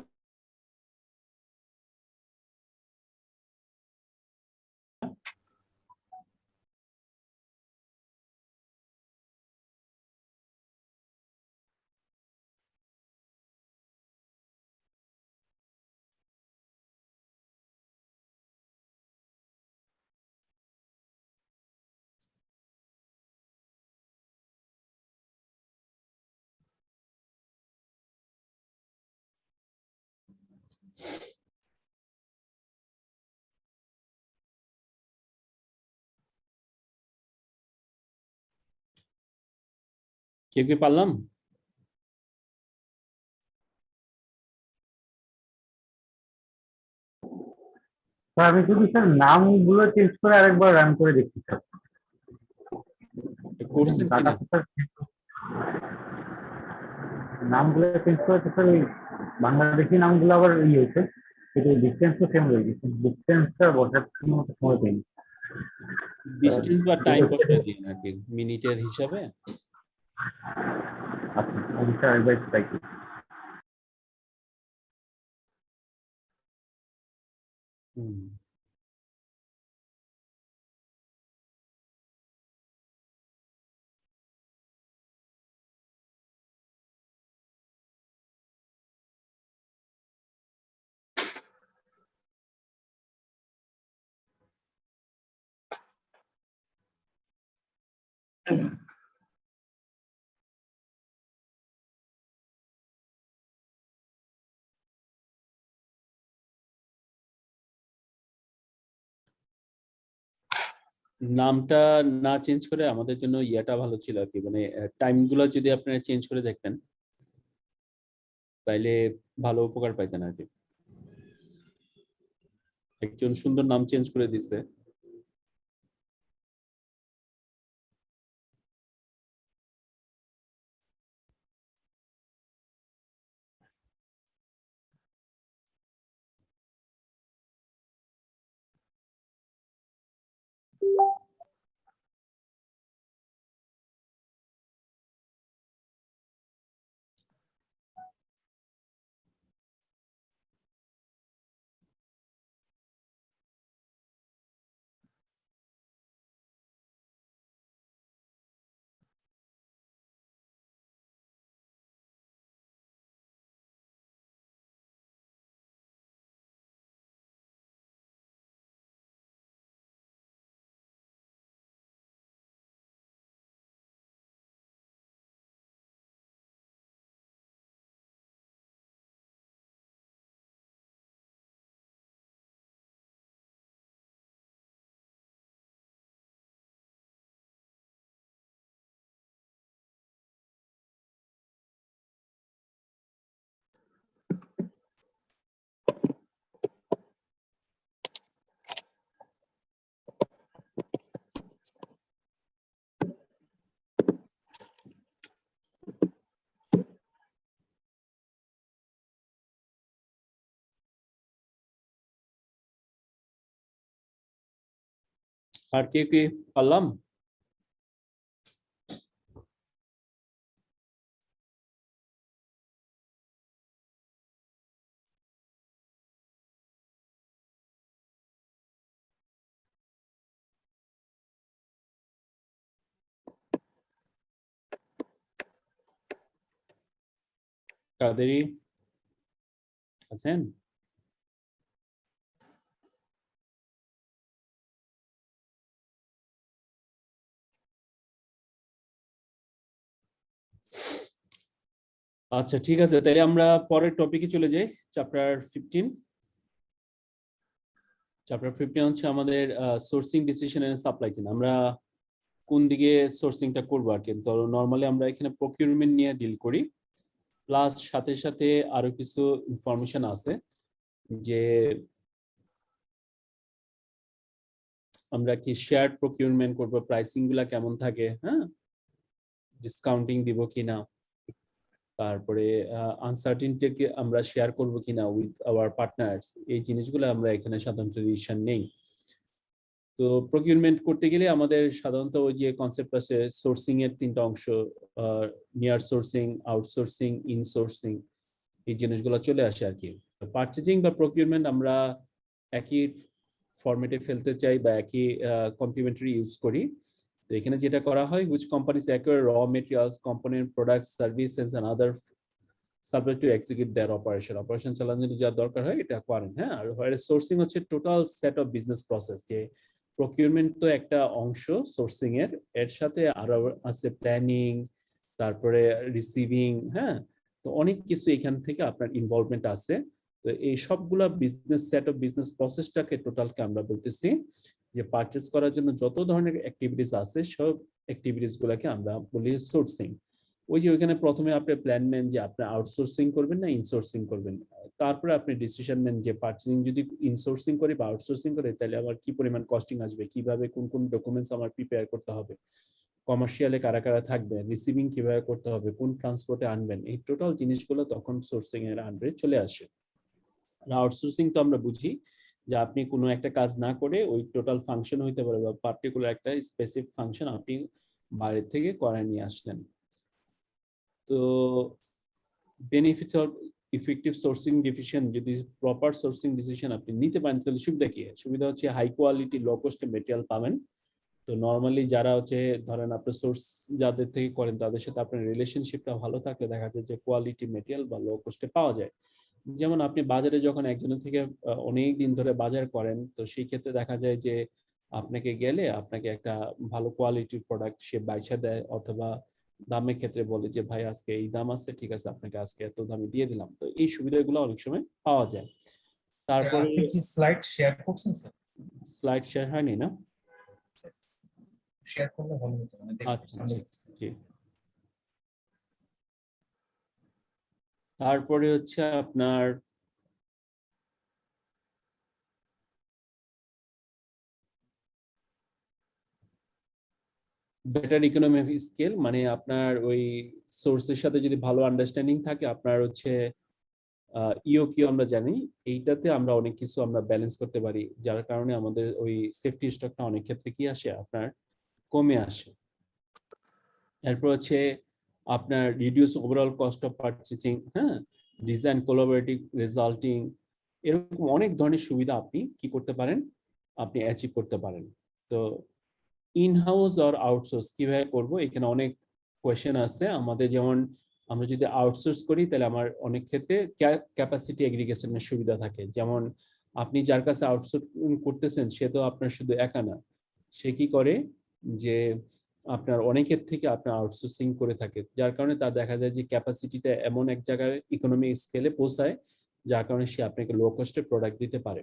কেউ কি পারলাম? স্যার আমি যদি স্যার নামগুলো চেঞ্জ করে আরেকবার রান করে দেখছি স্যার। করছেন ডাটা কিনা? স্যার নামগুলো চেঞ্জ করে তো স্যার ওই বাংলাদেশি নামগুলো আবার ইয়ে হয়েছে, কিন্তু ডিস্টেন্স তো সেম রয়েছে, ডিস্টেন্সটা বসার মতো সময় পাইনি। ডিস্টেন্স বা টাইম বসাই দিন আর কি, মিনিটের হিসাবে। আচ্ছা আমি স্যার একবার ট্রাই করি। হুম। নামটা না চেঞ্জ করে আমাদের জন্য ইয়াটা ভালো ছিল আর কি, মানে টাইম গুলো যদি আপনারা চেঞ্জ করে দেখতেন তাইলে ভালো উপকার পাইতেন আর কি। একজন সুন্দর নাম চেঞ্জ করে দিছে। আর কে কে পারলাম? কাদেরি আছেন? আচ্ছা ঠিক আছে, তাহলে আমরা পরের টপিকে চলে যাই। চ্যাপ্টার 15 হচ্ছে আমাদের sourcing decision and supply chain. আমরা কোন দিকে সোর্সিংটা করবো আর কি। তো নরমালি আমরা এখানে প্রকিউরমেন্ট নিয়ে ডিল করি, প্লাস সাথে সাথে আরো কিছু ইনফরমেশন আছে যে আমরা কি শেয়ার প্রকিউরমেন্ট করবো, প্রাইসিং গুলা কেমন থাকে, হ্যাঁ, ডিসকাউন্টিং দিব কিনা, তারপরে আনসার্টেনটিকে আমরা শেয়ার করব কিনা উইথ আওয়ার পার্টনার্স, এই জিনিসগুলো আমরা এখানে সাধারণত ডিসিশন নেই। তো প্রকিউরমেন্ট করতে গেলে আমাদের সাধারণত ওই যে কনসেপ্ট আছে সোর্সিং এর তিনটা অংশ, নিয়ার সোর্সিং, আউটসোর্সিং, ইনসোর্সিং, এই জিনিসগুলো চলে আসে আর কি। পারচেজিং বা প্রকিউরমেন্ট আমরা একই ফরম্যাটে ফেলতে চাই বা একই কমপ্লিমেন্টারি ইউজ করি। তো এখানে যেটা করা হয়, which companies acquire raw materials, component, products, services and other subject to execute their operation চালানোর জন্য যা দরকার হয় এটা করেন, হ্যাঁ। আর সোর্সিং হচ্ছে total set of business process, যে প্রকিউরমেন্ট তো একটা অংশ সোর্সিং এর, এর সাথে আরো আছে প্ল্যানিং, তারপরে রিসিভিং, হ্যাঁ। তো অনেক কিছু এখান থেকে আপনার ইনভলভমেন্ট আছে। তো এই সবগুলা বিজনেস সেট অফ বিজনেস প্রসেসটাকে টোটালকে আমরা বলতেছি যে পারচেজ করার জন্য যত ধরনের অ্যাক্টিভিটিস আছে সব অ্যাক্টিভিটিস গুলাকে আমরা বলি সোর্সিং। ওই যে ওইখানে প্রথমে আপনি প্ল্যান নেন যে আপনি আউটসোর্সিং করবেন না ইনসোর্সিং করবেন, তারপরে আপনি ডিসিশন নেন যে পারচেজিং যদি ইনসোর্সিং করি বা আউটসোর্সিং করি তাহলে আমার কি পরিমাণ কস্টিং আসবে, কিভাবে কোন কোন ডকুমেন্টস আমার প্রিপেয়ার করতে হবে, কমার্শিয়ালে কারা কারা থাকবে, রিসিভিং কিভাবে করতে হবে, কোন ট্রান্সপোর্টে আনবেন, এই টোটাল জিনিসগুলো তখন সোর্সিং এর আন্ডারে চলে আসে। আউটসোর্সিং তো আমরা বুঝি যে আপনি কোনো একটা কাজ না করে ওই টোটাল ফাংশন হইতে পারে বা পার্টিকুলার একটা স্পেসিফিক ফাংশন আপনি বাইরে থেকে করে নিয়ে আসলেন। তো benefit of effective sourcing decision, যদি প্রপার সোর্সিং ডিসিশন আপনি নিতে পারেন তাহলে সুবিধা কি? সুবিধা হচ্ছে হাই কোয়ালিটি লো কস্টে মেটেরিয়াল পাবেন। তো নর্মালি যারা হচ্ছে ধরেন আপনার সোর্স যাদের থেকে করেন তাদের সাথে আপনার রিলেশনশিপটা ভালো থাকলে দেখা যায় যে কোয়ালিটি মেটেরিয়াল বা লো কস্টে পাওয়া যায়। যেমন আপনি বাজারে যখন একজনের থেকে অনেক দিন ধরে বাজার করেন, তো সেই ক্ষেত্রে দেখা যায় যে আপনাকে গেলে আপনাকে একটা ভালো কোয়ালিটির প্রোডাক্ট সে বাইছা দেয়, অথবা দামের ক্ষেত্রে বলে যে ভাই আজকে এই দাম আছে, ঠিক আছে আপনাকে আজকে এত দামে দিয়ে দিলাম। তো এই সুবিধাগুলো অনেক সময় পাওয়া যায়। তারপরে আপনি কি স্লাইড শেয়ার করছেন স্যার? স্লাইড শেয়ার হয়নি না? শেয়ার করলে ভালো হতো, মানে আচ্ছা জি। তারপরে হচ্ছে আপনার বেটার ইকোনমি অফ স্কেল, মানে আপনার ওই সোর্সের সাথে যদি ভালো আন্ডারস্ট্যান্ডিং থাকে, আপনার হচ্ছে ইওকিউ আমরা জানি, এইটাতে আমরা অনেক কিছু আমরা ব্যালেন্স করতে পারি, যার কারণে আমাদের ওই সেফটি স্টকটা অনেক ক্ষেত্রে কি আসে আপনার কমে আসে। এরপর হচ্ছে আপনার reduce overall cost of purchasing, হ্যাঁ, ডিজাইন কোলাবোরেটিভ রেজাল্টিং, এরকম অনেক ধরনের সুবিধা আপনি কি করতে পারেন, আপনি অ্যাচিভ করতে পারেন। তো ইন হাউস আর আউটসোর্স কিভাবে করব, এখানে অনেক কোয়েশ্চেন আছে আমাদের। যেমন আমরা যদি আউটসোর্স করি তাহলে আমার অনেক ক্ষেত্রে ক্যাপাসিটি এগ্রিগেশনের সুবিধা থাকে। যেমন আপনি যার কাছে আউটসোর্স করতেছেন সে তো আপনার শুধু একা না, সে কি করে যে আপনার অনেকের থেকে আপনার আউটসোর্সিং করে থাকে, যার কারণে তার দেখা যায় যে ক্যাপাসিটিটা এমন এক জায়গায় ইকোনমিক স্কেলে পৌঁছায় যার কারণে সে আপনাকে লো কস্টে প্রোডাক্ট দিতে পারে।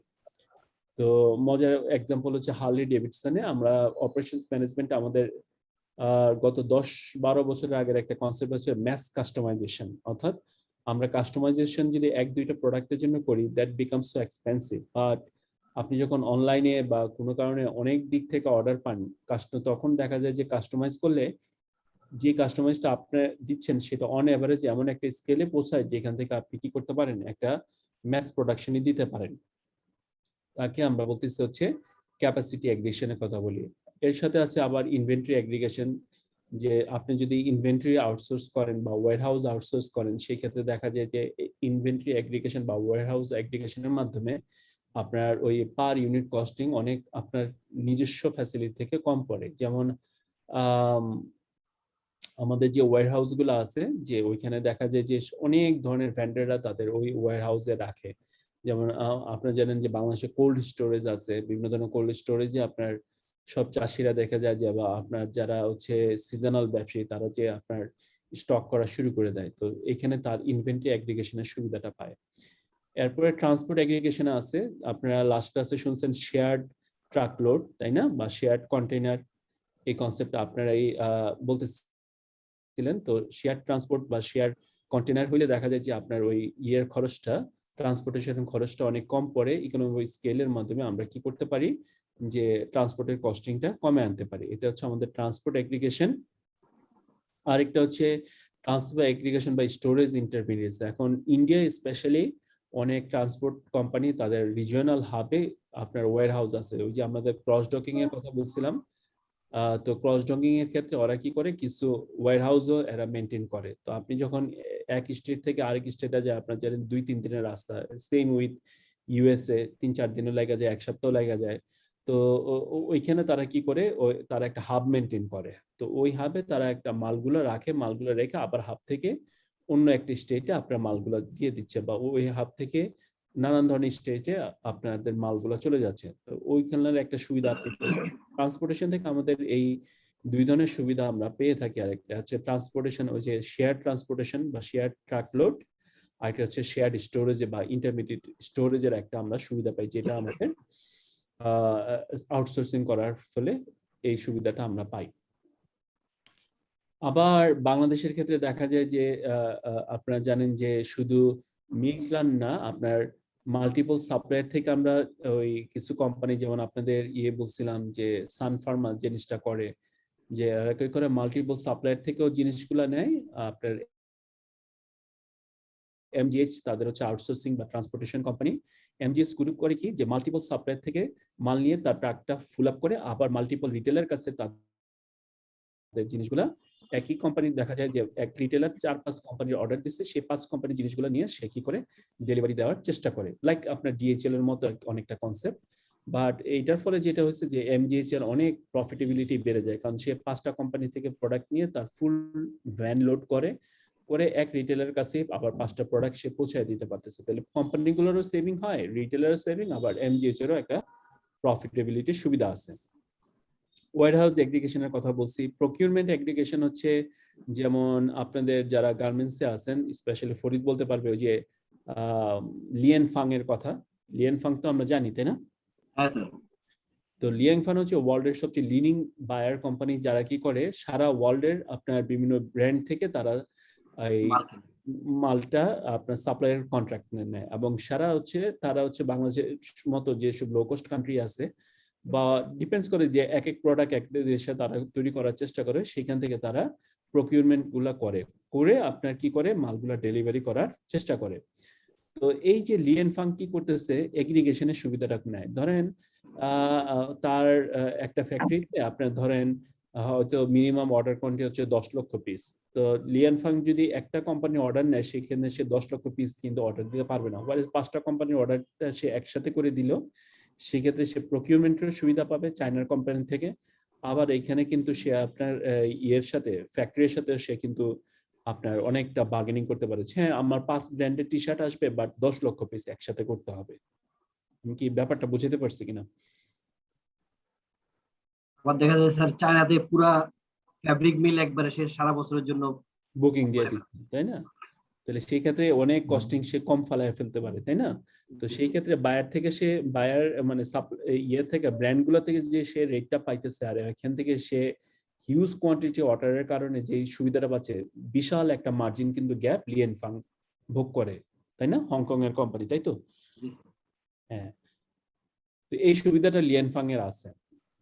তো মজার এক্সাম্পল হচ্ছে হার্লি ডেভিডসনে আমরা অপারেশনস ম্যানেজমেন্ট, আমাদের গত 10-12 বছরের আগের একটা কনসেপ্ট হচ্ছে ম্যাস কাস্টমাইজেশন, অর্থাৎ আমরা কাস্টমাইজেশন যদি 1-2টা প্রোডাক্টের জন্য করি that becomes so expensive, but আপনি যখন অনলাইনে বা কোনো কারণে অনেক দিক থেকে অর্ডার পান তখন দেখা যায় যে কাস্টমাইজ করলে যে কাস্টমাইজটা আপনি দিচ্ছেন সেটা অন এভারেজ এমন একটা স্কেলে পৌঁছায় যেখান থেকে আপনি কি করতে পারেন, একটা ম্যাস প্রোডাকশনই দিতে পারেন। তাকে আমরা বলতেছি হচ্ছে ক্যাপাসিটি অ্যাগ্রিগেশনের কথা বলি। এর সাথে আছে আবার ইনভেন্টরি অ্যাগ্রিগেশন, যে আপনি যদি ইনভেন্টরি আউটসোর্স করেন বা ওয়্যারহাউস আউটসোর্স করেন, সেই ক্ষেত্রে দেখা যায় যে ইনভেন্টরি অ্যাগ্রিগেশন বা ওয়্যারহাউস অ্যাগ্রিগেশনের মাধ্যমে আপনার ওই পার ইউনিট কস্টিং অনেক আপনার নিজস্ব ফ্যাসিলিটি থেকে কম পড়ে। যেমন আমাদের যে ওয়্যারহাউস গুলো আছে, যে ওইখানে দেখা যায় যে অনেক ধরনের ভেন্ডাররা তাদের ওই ওয়্যারহাউসে রাখে। যেমন আপনারা জানেন যে বাংলাদেশে কোল্ড স্টোরেজ আছে, বিভিন্ন ধরনের কোল্ড স্টোরেজে আপনার সব চাষিরা দেখা যায় যে, বা আপনার যারা হচ্ছে সিজনাল ব্যবসায়ী তারা যে আপনার স্টক করা শুরু করে দেয়, তো এখানে তার ইনভেন্টরি অ্যাগ্রিগেশনের সুবিধাটা পায়। এরপরে ট্রান্সপোর্ট অ্যাগ্রিগেশনে আছে, আপনারা লাস্ট ক্লাসে শুনছেন শেয়ার্ড ট্রাক লোড, তাই না, বা শেয়ার্ড কন্টেইনার, এই কনসেপ্টটা আপনারা এই বলতেছিলেন। তো শেয়ার ট্রান্সপোর্ট বা শেয়ার কন্টেইনার হইলে দেখা যায় যে আপনার ওই ইয়ের খরচটা, ট্রান্সপোর্টেশন খরচটা অনেক কম পড়ে। ইকোনমিক স্কেলের মাধ্যমে আমরা কি করতে পারি, যে ট্রান্সপোর্টের কস্টিংটা কমে আনতে পারি। এটা হচ্ছে আমাদের ট্রান্সপোর্ট অ্যাগ্রিগেশন। আরেকটা হচ্ছে ট্রান্সপোর্ট অ্যাগ্রিগেশন বা স্টোরেজ ইন্টারমিডিয়েটস। এখন ইন্ডিয়া স্পেশালি অনেক ট্রান্সপোর্ট কোম্পানি তাদের রিজিওনাল হাবে আপনার ওয়্যারহাউস আছে। ওই যে আমাদের ক্রস ডকিং এর কথা বলছিলাম, তো ক্রস ডকিং এর ক্ষেত্রে ওরা কি করে, কিছু ওয়্যারহাউসও এরা মেনটেন করে। তো আপনি যখন এক স্টেট থেকে আরেক স্টেটে যায়, আপনার জানেন 2-3 দিনের রাস্তা, সেম উইথ ইউএসএ 3-4 দিনও লাগা যায়, এক সপ্তাহ লাগা যায়। তো ওইখানে তারা কি করে, তারা একটা হাব মেনটেন করে। তো ওই হাবে তারা একটা মালগুলো রাখে, মালগুলো রেখে আবার হাব থেকে অন্য একটা স্টেটে আপনার মালগুলো দিয়ে দিচ্ছে, বা ওই হাব থেকে নানান ধরনের স্টেটে আপনাদের মালগুলো চলে যাচ্ছে। তো ওইখানের একটা সুবিধা আপনি ট্রান্সপোর্টেশন থেকে আমাদের এই দুই ধরনের সুবিধা আমরা পেয়ে থাকি। আরেকটা হচ্ছে ট্রান্সপোর্টেশন, ওই যে শেয়ার ট্রান্সপোর্টেশন বা শেয়ার ট্রাক লোড, আর একটা হচ্ছে শেয়ার্ড স্টোরেজে বা ইন্টারমিডিয়েট স্টোরেজের একটা আমরা সুবিধা পাই, যেটা আমাদের আউটসোর্সিং করার ফলে এই সুবিধাটা আমরা পাই। আবার বাংলাদেশের ক্ষেত্রে দেখা যায় যে আপনারা জানেন যে শুধু মিল্কল্যান্ড না, আপনার মাল্টিপল সাপ্লায়ার থেকে আমরা ওই কিছু কোম্পানি, যেমন আপনাদের বলছিলাম যে সান ফার্মা জিনিসটা করে, যে করে মাল্টিপল সাপ্লায়ার থেকেও জিনিসগুলো নেয়। আপনার এমজিএইচ তাদের হচ্ছে আউটসোর্সিং বা ট্রান্সপোর্টেশন কোম্পানি। এমজিএইচ গ্রুপ করে কি, যে মাল্টিপল সাপ্লায়ার থেকে মাল নিয়ে তার ট্রাকটা ফুল আপ করে আবার মাল্টিপল রিটেলার কাছে তাদের জিনিসগুলা, একই কোম্পানি দেখা যায় যে এক রিটেলার 4-5 কোম্পানির অর্ডার দিচ্ছে, সেই 5 কোম্পানির জিনিসগুলো নিয়ে সে কি করে ডেলিভারি দেওয়ার চেষ্টা করে, লাইক আপনার ডিএইচএল এর মতো অনেকটা কনসেপ্ট। বাট এইটার ফলে যেটা হচ্ছে যে এমজিএইচ এর অনেক প্রফিটেবিলিটি বেড়ে যায়, কারণ সে 5টা কোম্পানি থেকে প্রোডাক্ট নিয়ে তার ফুল ভ্যান লোড করে এক রিটেলার কাছে আবার 5টা প্রোডাক্ট সে পৌঁছায় দিতে পারতেছে। তাহলে কোম্পানিগুলোরও সেভিং হয়, রিটেলারও সেভিং, আবার এমজিএইচ এরও একটা প্রফিটেবিলিটির সুবিধা আছে। ওয়্যারহাউস এগ্রিগেশনের কথা বলছি। প্রকিউরমেন্ট এগ্রিগেশন হচ্ছে, যেমন আপনাদের যারা গার্মেন্টসে আছেন, স্পেশালি ফরিদ বলতে পারবে, ওই যে লিয়েন ফাং এর কথা। লিয়েন ফাং তো আমরা জানি, তাই না? হ্যাঁ স্যার। তো লিয়েন ফাং হচ্ছে ওয়ার্ল্ডের সবচেয়ে লিডিং বায়ার কোম্পানি, যারা কি করে সারা ওয়ার্ল্ডের আপনার বিভিন্ন ব্র্যান্ড থেকে তারা এই মালটা আপনার সাপ্লাইয়ের কন্ট্রাক্ট নেয়, এবং তারা হচ্ছে বাংলাদেশের মতো যেসব লো কস্ট কান্ট্রি আছে, বা ডিপেন্ডস করে যে এক এক প্রোডাক্ট এক দেশে তারা তৈরি করার চেষ্টা করে, সেখান থেকে তারা প্রকিউরমেন্ট গুলা করে আপনার কি করে মালগুলা ডেলিভারি করার চেষ্টা করে। তো এই যে লিয়েন ফাং কি করতেছে, এগ্রিগেশনের সুবিধাটা নেয়। ধরেন তার একটা ফ্যাক্টরিতে আপনার ধরেন হয়তো মিনিমাম অর্ডার কোয়ান্টিটি হচ্ছে 10 লক্ষ পিস। তো লিয়েন ফাং যদি একটা কোম্পানি অর্ডার নেয়, সেখানে সে 10 লক্ষ পিস কিন্তু অর্ডার দিতে পারবে না, 5টা কোম্পানির অর্ডারটা সে একসাথে করে দিল, সেক্ষেত্রে সে প্রকিউরমেন্টের সুবিধা পাবে চায়নার কোম্পানি থেকে। আবার এইখানে কিন্তু সে আপনার ইয়ের সাথে, ফ্যাক্টরির সাথে সে কিন্তু আপনার অনেকটা বার্গেনিং করতে পারে। হ্যাঁ, আমার 5 ব্র্যান্ডের টি শার্ট আসবে, বাট 10 লক্ষ পিস একসাথে করতে হবে। আমি কি ব্যাপারটা বুঝতে পারছি কিনা? আবার দেখা যায় স্যার চায়নাতে পুরা ফ্যাব্রিক মিল একবারে সে সারা বছরের জন্য বুকিং দিয়ে দিচ্ছে, তাই না? তাহলে সেই ক্ষেত্রে অনেক কস্টিং সে কম ফালায় ফেলতে পারে, তাই না? তো সেই ক্ষেত্রে বায়ার মানে ইয়ে থেকে, ব্র্যান্ড গুলো থেকে যে সে রেটটা পাইতেছে, আর এখান থেকে সে হিউজ কোয়ান্টিটি অর্ডারের কারণে যে সুবিধাটা পাচ্ছে, বিশাল একটা মার্জিন কিন্তু গ্যাপ লিয়েন ফাং ভোগ করে, তাই না? হংকং এর কোম্পানি, তাই তো? হ্যাঁ, তো এই সুবিধাটা লিয়েন ফাং এর আছে।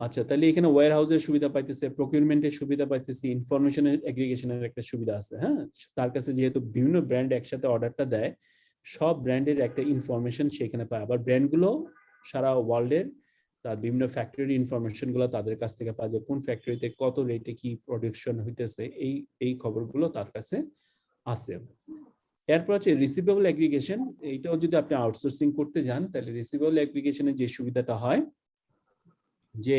আচ্ছা, তাহলে এখানে ওয়্যার হাউসের সুবিধা পাইতেছে, প্রকিউরমেন্টের সুবিধা পাইতেছে, ইনফরমেশন এগ্রিগেশনের একটা সুবিধা আছে। হ্যাঁ, তার কাছে যেহেতু বিভিন্ন ব্র্যান্ড একসাথে অর্ডারটা দেয়, সব ব্র্যান্ডের একটা ইনফরমেশন সেখানে পায়। আবার ব্র্যান্ডগুলো সারা ওয়ার্ল্ডের তার বিভিন্ন ফ্যাক্টরি ইনফরমেশন গুলো তাদের কাছ থেকে পাওয়া যায়, কোন ফ্যাক্টরিতে কত রেটে কি প্রোডাকশন হইতেছে, এই খবরগুলো তার কাছে আছে। এরপর হচ্ছে রিসিভেবল এগ্রিগেশন। এইটাও যদি আপনি আউটসোর্সিং করতে যান তাহলে রিসিভেবল এগ্রিগেশনের যে সুবিধাটা হয় যে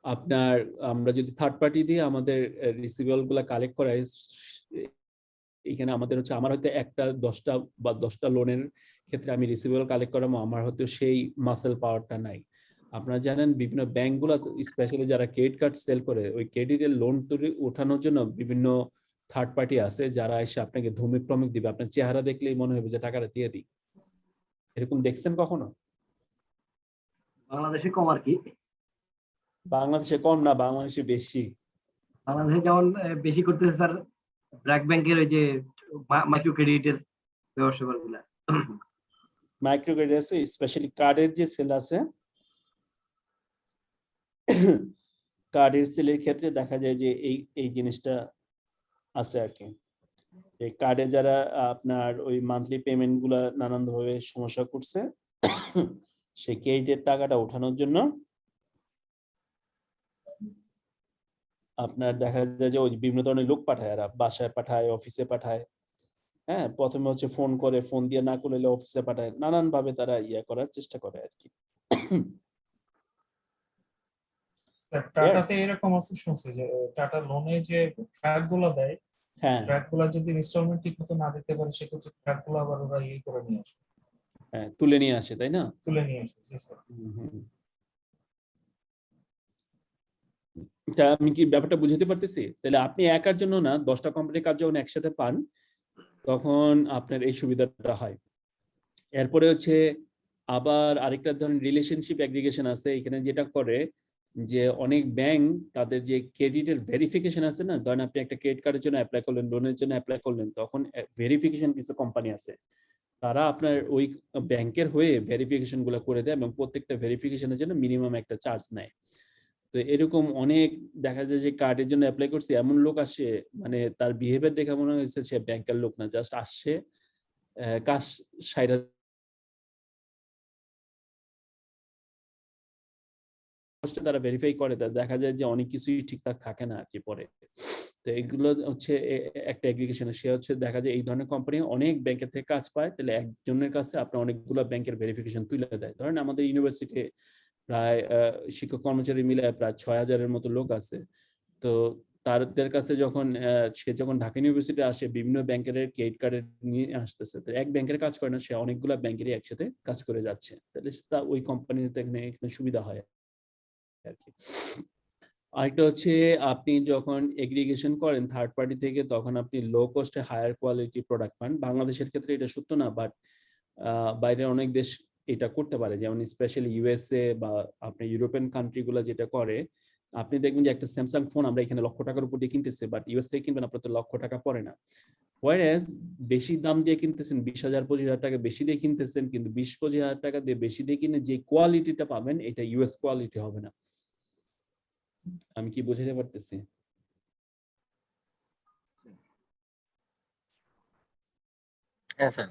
আপনার আমরা যদি থার্ড পার্টি দিয়ে আমাদের রিসিভেবল গুলা কালেক্ট করাই, এখানে আমাদের হচ্ছে আমার হয়তো 10টা লোনের ক্ষেত্রে আমি রিসিভেবল কালেক্ট করাবো, আমার হয়তো সেই মাসেল পাওয়ারটা নাই। আপনারা জানেন বিভিন্ন ব্যাংকগুলো স্পেশালি যারা ক্রেডিট কার্ড সেল করে ওই ক্রেডিটের লোন তৈরি ওঠানোর জন্য বিভিন্ন থার্ড পার্টি আছে যারা এসে আপনাকে ধমিক টমিক দিবে, আপনার চেহারা দেখলেই মনে হবে যে টাকাটা দিয়ে দিই। এরকম দেখছেন কখনো? বাংলাদেশে কম আর কি। বাংলাদেশে কম না, বাংলাদেশে বেশি। বাংলাদেশে যেমন বেশি করতেছে স্যার ব্র্যাক ব্যাংকের ওই যে মাইক্রো ক্রেডিটের ব্যবসা গুলা। মাইক্রো ক্রেডিট আছে, স্পেশালি কার্ডের যে সেল আছে, কার্ডের সেলের ক্ষেত্রে দেখা যায় যে এই জিনিসটা আছে আর কি। এই কার্ডে যারা আপনার ওই মান্থলি পেমেন্ট গুলা নানান ভাবে সমস্যা করছে, সেই ক্রেডিটের টাকাটা ওঠানোর জন্য আপনার দেখা যায় যে ওই বিভিন্ন ধরনের লোক পাঠায়, এরা বাসায় পাঠায়, অফিসে পাঠায়। হ্যাঁ, প্রথমে হচ্ছে ফোন করে, ফোন দিয়ে না করলে অফিসে পাঠায়, নানান ভাবে তারা করার চেষ্টা করে আর কি। টাটাতে এরকম আছে শুনছি যে টাটা লোনে যে ট্র্যাক গুলো দেয়, হ্যাঁ ট্র্যাক গুলো যদি ইনস্টলমেন্ট ঠিক মতো না দিতে পারে সেক্ষেত্রে ট্র্যাক গুলো আবার ওরা করে নিয়ে আসে, হ্যাঁ, তুলে নিয়ে আসে, তাই না? তুলে নিয়ে আসে। জি স্যার। তা আমি কি ব্যাপারটা বুঝতে পারতেছি? তাহলে আপনি একার জন্য না, 10টা কোম্পানির কাজ যখন একসাথে পান তখন আপনার এই সুবিধাটা হয়। এরপরে হচ্ছে আবার আরেকটা ধরনের রিলেশনশিপ এগ্রিগেশন আছে। এখানে যেটা করে যে অনেক ব্যাংক তাদের যে ক্রেডিটের ভেরিফিকেশন আছে না, ধরেন আপনি একটা ক্রেডিট কার্ডের জন্য অ্যাপ্লাই করলেন, লোনের জন্য অ্যাপ্লাই করলেন, তখন ভেরিফিকেশন কিছু কোম্পানি আছে তারা আপনার ওই ব্যাংকের হয়ে ভেরিফিকেশন গুলো করে দেয় এবং প্রত্যেকটা ভেরিফিকেশনের জন্য মিনিমাম একটা চার্জ নেয়। তো এরকম অনেক দেখা যায় যে কার্ডের জন্য অ্যাপ্লাই করছে, এমন লোক আসে মানে তার বিহেভিয়ার দেখে মনে হয়েছে সে ব্যাংকের লোক না, জাস্ট আসছে কাজ সাইরা তারা ভেরিফাই করে, দেখা যায় যে অনেক কিছুই ঠিকঠাক থাকে না আর কি পরে। তো এগুলো হচ্ছে একটা এগ্রিগেশন। সে হচ্ছে দেখা যায় এই ধরনের কোম্পানি অনেক ব্যাংকের থেকে কাজ পায়, তাহলে একজনের কাছে আপনার অনেকগুলো ব্যাংকের ভেরিফিকেশন তুলে দেয়। ধরেন আমাদের ইউনিভার্সিটি প্রায় শিক্ষক কর্মচারী মিলে প্রায় 6000-এর মতো লোক আছে। তো তাদের কাছে যখন সে যখন ঢাকা ইউনিভার্সিটি আসে বিভিন্ন ব্যাংকের ক্রেডিট কার্ড নিয়ে আসতেছে, তো এক ব্যাংকের কাজ করে না, সে অনেকগুলো ব্যাংকেরই একসাথে কাজ করে যাচ্ছে, তাহলে তা ওই কোম্পানিতে এখানে সুবিধা হয় আর কি। আরেকটা হচ্ছে আপনি যখন এগ্রিগেশন করেন থার্ড পার্টি থেকে, তখন আপনি লো কস্টে হায়ার কোয়ালিটি প্রোডাক্ট পান। বাংলাদেশের ক্ষেত্রে এটা সত্য না, বাট বাইরের অনেক দেশ এটা করতে পারে, যেমন স্পেশালি ইউএসএ বা আপনি ইউরোপিয়ান কান্ট্রি গুলো যেটা করে, আপনি দেখবেন যে একটা স্যামসাং ফোন আমরা এখানে লক্ষ টাকার উপর দিয়ে কিনতেছে, বাট ইউএস থেকে কিনবেন আপনার তো লক্ষ টাকা পড়ে না। ওয়ারেজ বেশি দাম দিয়ে কিনতেছেন, 20,000-25,000 টাকা বেশি দিয়ে কিনতেছেন, কিন্তু 20-25,000 টাকা দিয়ে বেশি দিয়ে কিনে যে কোয়ালিটিটা পাবেন এটা ইউএস কোয়ালিটি হবে না। আমি কি বুঝাতে পারতেছি? হ্যাঁ স্যার।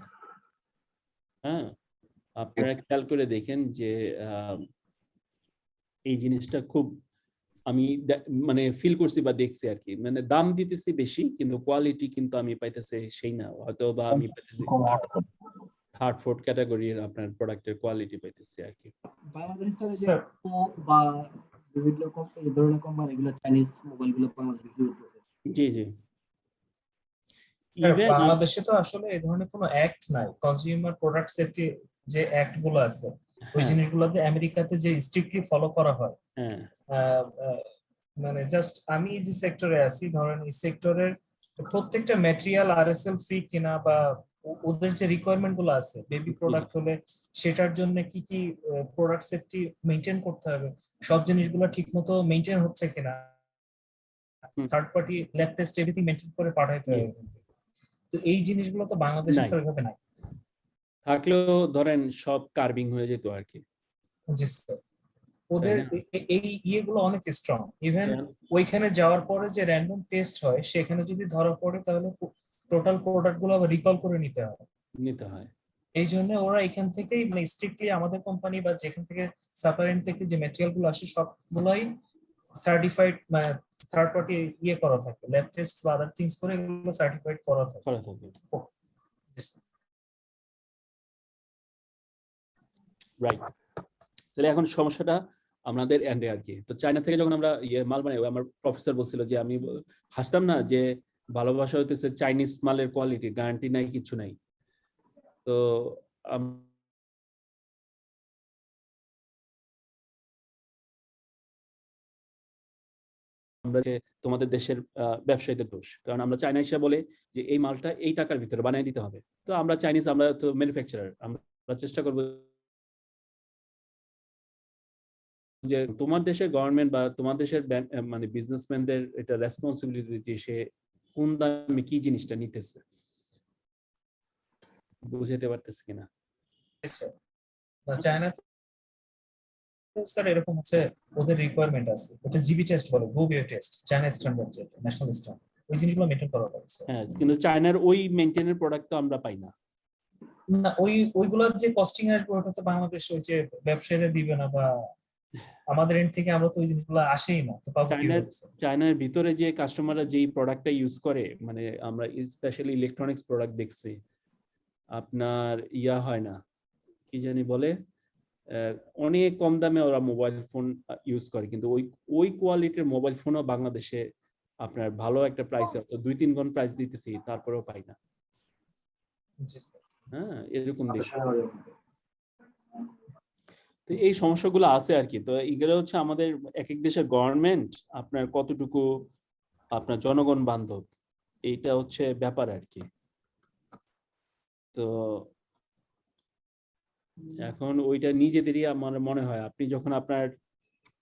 হ্যাঁ, আপনারা খেয়াল করে দেখেন যে এই জিনিসটা খুব আমি মানে ফিল করছি বা দেখছি আর কি, মানে দাম দিতেছি বেশি কিন্তু কোয়ালিটি কিন্তু আমি পাইতেছি সেই না, হয়তো বা আমি পাইতেছি থার্ড ফোর্থ ক্যাটাগরির আপনার প্রোডাক্টের কোয়ালিটি পাইতেছি আর কি। বাংলাদেশের যে বা বিভিন্ন এই ধরনের কোম্পানিগুলো চাইনিজ মোবাইলগুলো বাংলাদেশে বিক্রি করতেছে। জি জি। বাংলাদেশে তো আসলে এই ধরনের কোনো অ্যাক্ট নাই, কনজিউমার প্রোডাক্ট সেফটি যে অ্যাক্ট গুলো আছে ওই জিনিসগুলোতে আমেরিকাতে যে স্ট্রিক্টলি ফলো করা হয়। মানে জাস্ট আমি যে সেক্টরে আছি, ধরেন এই সেক্টরের প্রত্যেকটা ম্যাটেরিয়াল আরএসএল ফ্রি কিনা বা ওদের যে রিকোয়ারমেন্ট গুলো আছে বেবি প্রোডাক্ট হলে সেটার জন্য কি কি প্রোডাক্ট সেফটি মেইনটেইন করতে হবে, সব জিনিসগুলো ঠিকমতো মেইনটেইন হচ্ছে কিনা, third party lab test everything maintain করে পাঠাইতে হবে। তো এই জিনিসগুলো তো বাংলাদেশে সেভাবে নাই। থাকলেও ধরেন সব কার্ভিং হয়ে যেত আর কি। জি স্যার, ওদের এই ইয়েগুলো অনেক স্ট্রং। ইভেন ওইখানে যাওয়ার পরে যে র্যান্ডম টেস্ট হয় সেখানে যদি ধরা পড়ে তাহলে টোটাল প্রোডাক্ট গুলো আবার রিকল করে নিতে হয়। এই জন্য ওরা এখান থেকেই মানে স্ট্রিক্টলি আমাদের কোম্পানি বা যেখান থেকে সাপ্লায়ার থেকে যে ম্যাটেরিয়াল গুলো আসে সবগুলাই সার্টিফাইড মানে থার্ড পার্টি ইয়ে করা থাকে, ল্যাব টেস্ট বা আদার থিংস করে এগুলো সার্টিফাইড করা থাকে। করা থাকে। রাইট। তাহলে এখন সমস্যাটা আমাদের এন্ডে আর কি। তো চায়না থেকে যখন আমরা মাল বানাই, আমার প্রফেসর বলছিল যে আমি হাসতাম না যে ভালোবাসা হইতেছে চাইনিজ মালের কোয়ালিটি, গ্যারান্টি নাই, কিছু নাই। তো আমরা যে তোমাদের দেশের ব্যবসায়ীদের দোষ, কারণ আমরা চায়না এসে বলে যে এই মালটা এই টাকার ভিতরে বানিয়ে দিতে হবে। তো আমরা চাইনিজ, আমরা তো ম্যানুফ্যাকচারার, আমরা চেষ্টা করবো যে তোমার দেশের গভর্নমেন্ট বা তোমার দেশের মানে বিজনেসম্যানদের এটা রেসপন্সিবিলিটি যে সে কোন দামে কি জিনিসটা নিতেছে, বুঝাতে পারতেছে কিনা। চায়না স্যার এরকম হচ্ছে ওদের রিকোয়ারমেন্ট আছে, ওটা জিবি টেস্ট বলে, গোবিও টেস্ট, চায়না স্ট্যান্ডার্ড যেটা ন্যাশনাল স্ট্যান্ডার্ড, ওই জিনিসগুলো মেইনটেইন করা হচ্ছে। হ্যাঁ, কিন্তু চায়নার ওই মেইনটেইনের প্রোডাক্ট তো আমরা পাই না। না, ওইগুলোর যে কস্টিং আসবে ওটা তো বাংলাদেশ ওই যে ব্যবসায়ীরা দিবে না, বা আমাদের এন্ড থেকে আমরা তো ওই জিনিসগুলো আসেই না, তো পাবো কি? চায়নার ভিতরে যে কাস্টমাররা যেই প্রোডাক্টটা ইউজ করে, মানে আমরা স্পেশালি ইলেকট্রনিক্স প্রোডাক্ট দেখছি, আপনার ইয়া হয় না, কি জানি বলে, অনেক কম দামে ওরা মোবাইল ফোন ইউজ করে, কিন্তু ওই কোয়ালিটির মোবাইল ফোনও বাংলাদেশে আপনার ভালো একটা প্রাইসে, তো 2-3 গুণ প্রাইস দিতেছি, তারপরেও পাই না। হ্যাঁ, এরকম দেখছি। তো এই সমস্যাগুলো আছে আর কি। তো এগুলো হচ্ছে আমাদের এক এক দেশের গভর্নমেন্ট আপনার কতটুকু আপনার জনগণ বান্ধব, এইটা হচ্ছে ব্যাপার আর কি। তো এখন ওইটা নিজেদেরই আমার মনে হয়, আপনি যখন আপনার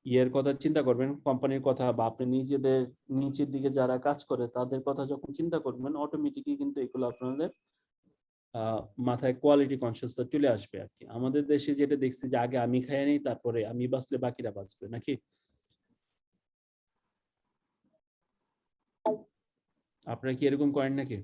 ইয়ের কথা চিন্তা করবেন, কোম্পানির কথা, বা আপনি নিজেদের নিচের দিকে যারা কাজ করে তাদের কথা যখন চিন্তা করবেন, অটোমেটিকলি কিন্তু এগুলো আপনাদের মাথায় কোয়ালিটি কনসিয়াসটা চলে আসবে আর কি। আমাদের দেশে যেটা দেখছি যে আগে আমি খাই নেই, তারপরে আমি বাঁচলে বাকিরা বাঁচবে, নাকি? আপনারা কি এরকম করেন নাকি?